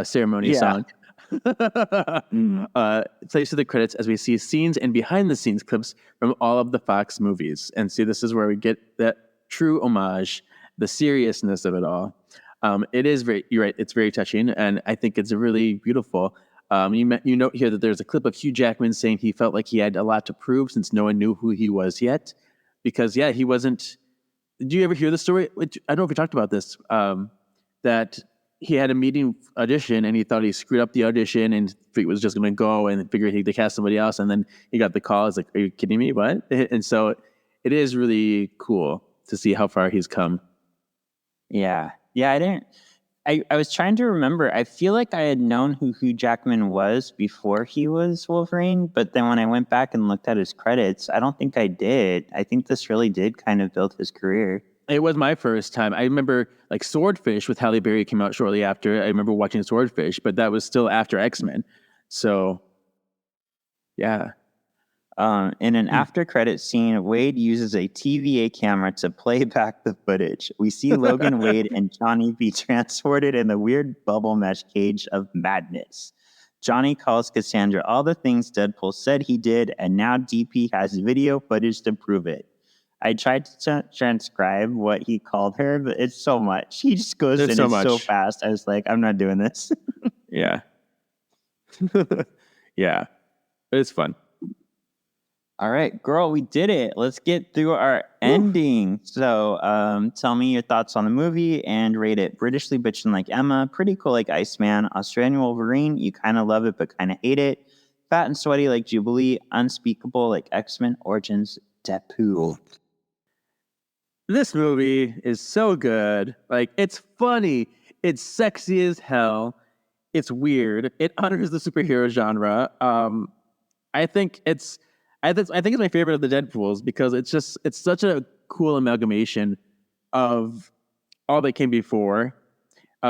ceremony song. Plays through the credits as we see scenes and behind-the-scenes clips from all of the Fox movies. And see, this is where we get that true homage, the seriousness of it all. It is you're right, it's very touching, and I think it's really beautiful. You note here that there's a clip of Hugh Jackman saying he felt like he had a lot to prove since no one knew who he was yet. Because, yeah, he wasn't... Did you ever hear the story? I don't know if we talked about this. That he had a meeting audition and he thought he screwed up the audition and he was just going to go and figured he'd cast somebody else. And then he got the call. It's like, are you kidding me? What? And so it is really cool to see how far he's come. Yeah, I was trying to remember. I feel like I had known who Hugh Jackman was before he was Wolverine, but then when I went back and looked at his credits, I don't think I did. I think this really did kind of build his career. It was my first time. I remember like Swordfish with Halle Berry came out shortly after. I remember watching Swordfish, but that was still after X-Men. So, yeah. In an after-credit scene, Wade uses a TVA camera to play back the footage. We see Logan, Wade, and Johnny be transported in the weird bubble mesh cage of madness. Johnny calls Cassandra all the things Deadpool said he did, and now DP has video footage to prove it. I tried to transcribe what he called her, but it's so much. He just goes There's in so it so much. fast. I was like, I'm not doing this. Yeah. Yeah. It's fun. All right, girl, we did it. Let's get through our ending. So tell me your thoughts on the movie and rate it. Britishly bitchin' like Emma, pretty cool like Iceman, Australian Wolverine, you kind of love it but kind of hate it. Fat and sweaty like Jubilee, unspeakable like X-Men Origins Deadpool. This movie is so good. Like, it's funny. It's sexy as hell. It's weird. It honors the superhero genre. I think it's my favorite of the Deadpools because it's such a cool amalgamation of all that came before.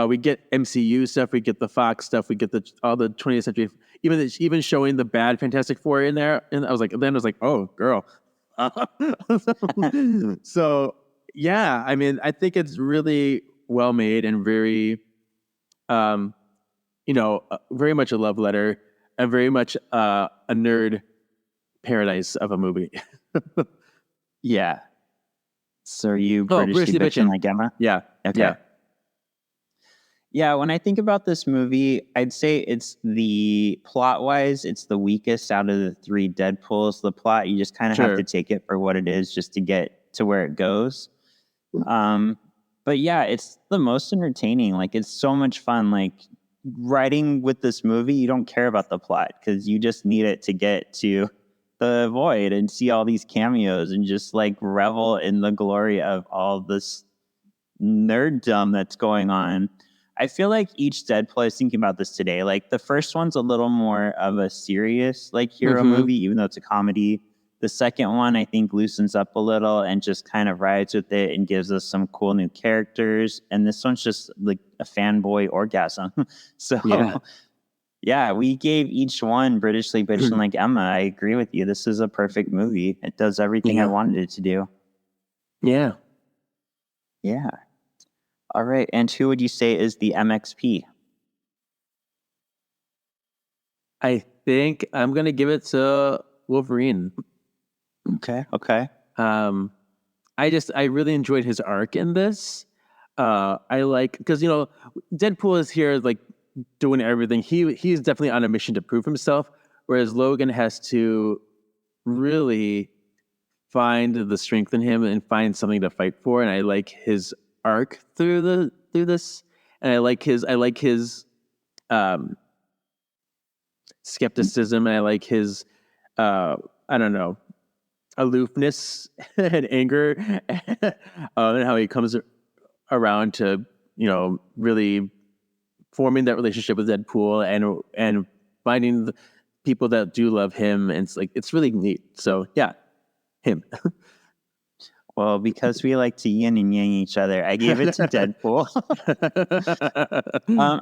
We get MCU stuff, we get the Fox stuff, we get all the 20th century, even showing the bad Fantastic Four in there. And I was like, oh, girl. So yeah, I mean, I think it's really well made and very, very much a love letter and very much a nerd paradise of a movie. Yeah. So are you Britishly Britishly bitchin' bitchin'. like Emma? Yeah. Okay. Yeah. Yeah, when I think about this movie, I'd say it's the plot-wise, it's the weakest out of the three Deadpools. The plot, you just kind of have Sure. to take it for what it is just to get to where it goes. But yeah, it's the most entertaining. Like, it's so much fun. Like, writing with this movie, you don't care about the plot because you just need it to get to the void and see all these cameos and just like revel in the glory of all this nerddom that's going on. I feel like each Deadpool, I was thinking about this today, like the first one's a little more of a serious like hero movie, even though it's a comedy. The second one, I think, loosens up a little and just kind of rides with it and gives us some cool new characters. And this one's just like a fanboy orgasm. So yeah, we gave each one Britishly bitchin' like Emma. I agree with you. This is a perfect movie. It does everything I wanted it to do. Yeah. Yeah. All right. And who would you say is the MXP? I think I'm gonna give it to Wolverine. Okay. I really enjoyed his arc in this. I like because Deadpool is here like doing everything. He's definitely on a mission to prove himself, whereas Logan has to really find the strength in him and find something to fight for. And I like his arc through this, and I like his skepticism, and I like his I don't know, aloofness and anger, and how he comes around to really forming that relationship with Deadpool and finding the people that do love him, and it's really neat. So yeah, him. Well, because we like to yin and yang each other, I gave it to Deadpool.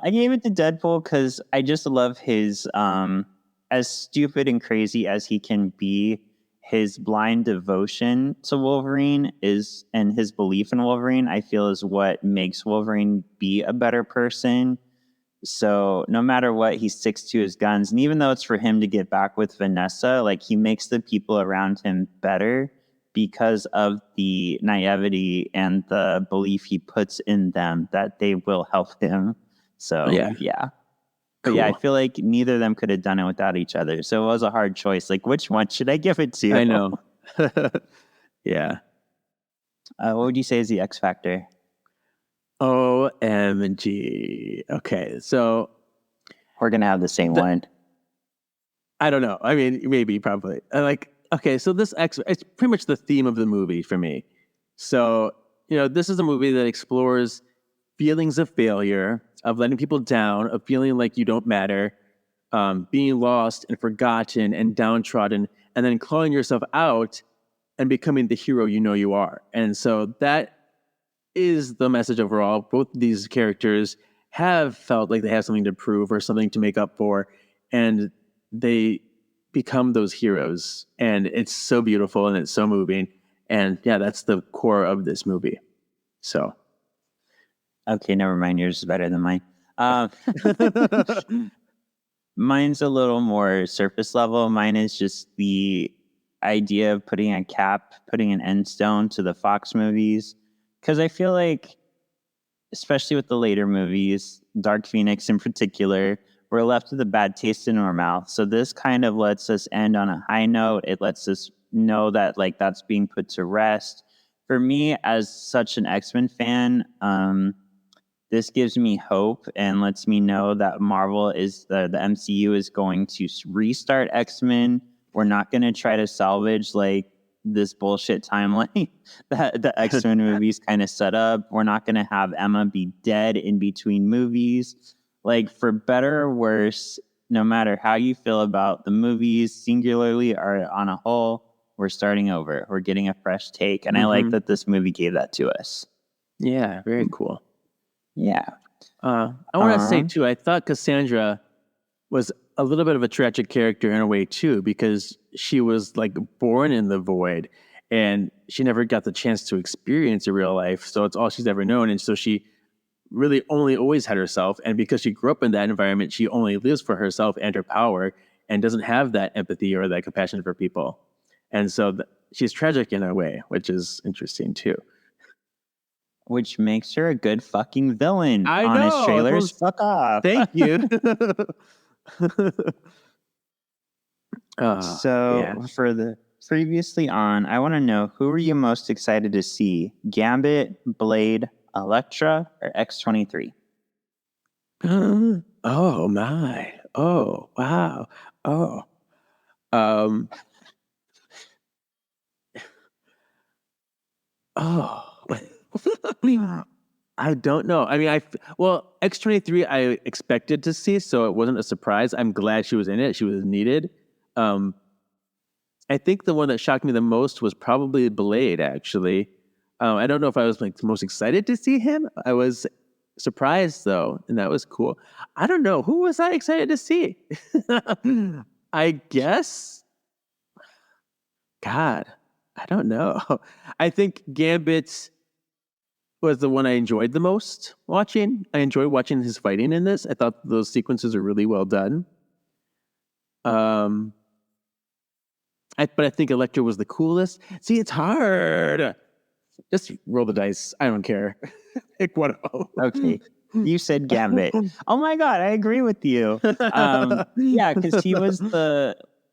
I gave it to Deadpool because I just love his, as stupid and crazy as he can be, his blind devotion to Wolverine and his belief in Wolverine, I feel is what makes Wolverine be a better person. So no matter what, he sticks to his guns. And even though it's for him to get back with Vanessa, like he makes the people around him better because of the naivety and the belief he puts in them that they will help him. So yeah. But yeah, I feel like neither of them could have done it without each other. So it was a hard choice. Like, which one should I give it to? I know. Yeah. What would you say is the X factor? OMG. Okay, so We're gonna have the same one. I don't know. I mean, maybe, probably. Okay, so it's pretty much the theme of the movie for me. So, this is a movie that explores feelings of failure, of letting people down, of feeling like you don't matter, being lost and forgotten and downtrodden, and then clawing yourself out and becoming the hero you are. And so that is the message overall. Both these characters have felt like they have something to prove or something to make up for, and they become those heroes. And it's so beautiful and it's so moving. And yeah, that's the core of this movie. So. Okay, never mind. Yours is better than mine. Mine's a little more surface level. Mine is just the idea of putting an end stone to the Fox movies. Because I feel like, especially with the later movies, Dark Phoenix in particular, we're left with a bad taste in our mouth. So this kind of lets us end on a high note. It lets us know that like that's being put to rest. For me, as such an X-Men fan, this gives me hope and lets me know that Marvel is the MCU is going to restart X-Men. We're not going to try to salvage like this bullshit timeline that the X-Men movies kind of set up. We're not going to have Emma be dead in between movies. Like, for better or worse, no matter how you feel about the movies singularly or on a whole, we're starting over. We're getting a fresh take. And I like that this movie gave that to us. Yeah, very cool. Yeah. I want to say, too, I thought Cassandra was a little bit of a tragic character in a way, too, because she was, like, born in the void, and she never got the chance to experience a real life, so it's all she's ever known, and so she really only always had herself, and because she grew up in that environment, she only lives for herself and her power, and doesn't have that empathy or that compassion for people. And so she's tragic in a way, which is interesting, too. Which makes her a good fucking villain. I know. Honest trailers, fuck off. Thank you. For the previously on, I want to know, who are you most excited to see? Gambit, Blade, Elektra, or X-23? Oh, my. Oh, wow. Oh. I don't know. I mean, X-23 I expected to see, so it wasn't a surprise. I'm glad she was in it. She was needed. I think the one that shocked me the most was probably Blade, actually. I don't know if I was like most excited to see him. I was surprised, though, and that was cool. I don't know. Who was I excited to see? I guess... God, I don't know. I think Gambit was the one I enjoyed the most watching. I enjoyed watching his fighting in this. I thought those sequences are really well done. But I think Elektra was the coolest. See, it's hard. Just roll the dice. I don't care. Pick one of them. Okay. You said Gambit. Oh my God, I agree with you. Yeah, because he was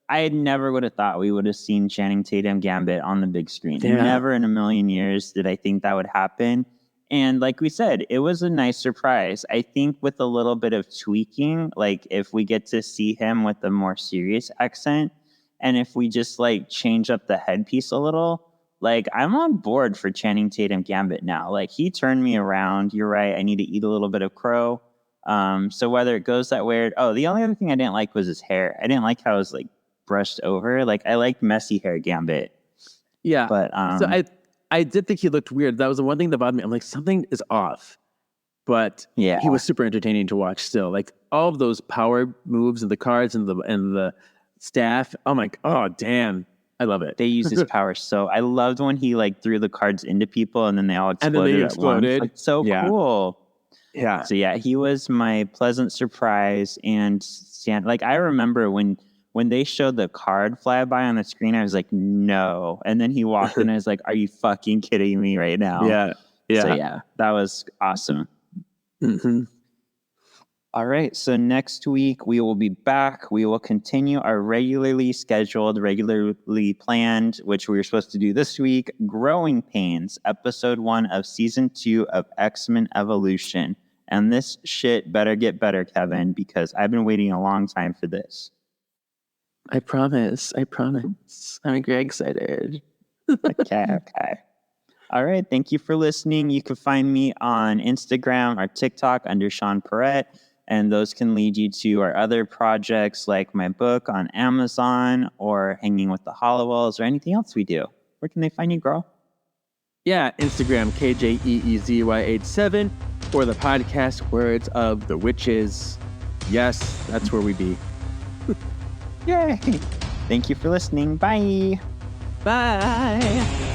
I never would have thought we would have seen Channing Tatum Gambit on the big screen. Yeah. Never in a million years did I think that would happen. And like we said, it was a nice surprise. I think with a little bit of tweaking, like if we get to see him with a more serious accent, and if we just like change up the headpiece a little, like I'm on board for Channing Tatum Gambit now. Like he turned me around. You're right. I need to eat a little bit of crow. So whether it goes that way, the only other thing I didn't like was his hair. I didn't like how it was like brushed over. Like I liked messy hair Gambit. Yeah. But so I did think he looked weird. That was the one thing that bothered me. I'm like, something is off. But yeah, he was super entertaining to watch still. Like all of those power moves and the cards and the staff. Oh damn. I love it. They used his power so. I loved when he like threw the cards into people and then they all exploded at once. Like, so cool. Yeah. So yeah, he was my pleasant surprise. And like I remember when they showed the card fly by on the screen, I was like, no. And then he walked in and I was like, are you fucking kidding me right now? Yeah. Yeah. So yeah, that was awesome. Mm-hmm. All right. So next week we will be back. We will continue our regularly scheduled, regularly planned, which we were supposed to do this week, Growing Pains, episode 1 of season 2 of X-Men Evolution. And this shit better get better, Kevin, because I've been waiting a long time for this. I promise. I'm very excited. Okay. All right. Thank you for listening. You can find me on Instagram or TikTok under Sean Perrette, and those can lead you to our other projects like my book on Amazon or Hanging with the Hollowells or anything else we do. Where can they find you, girl? Yeah, Instagram, KJEEZY87, or the podcast Words of the Witches. Yes, that's where we be. Yay! Thank you for listening. Bye. Bye.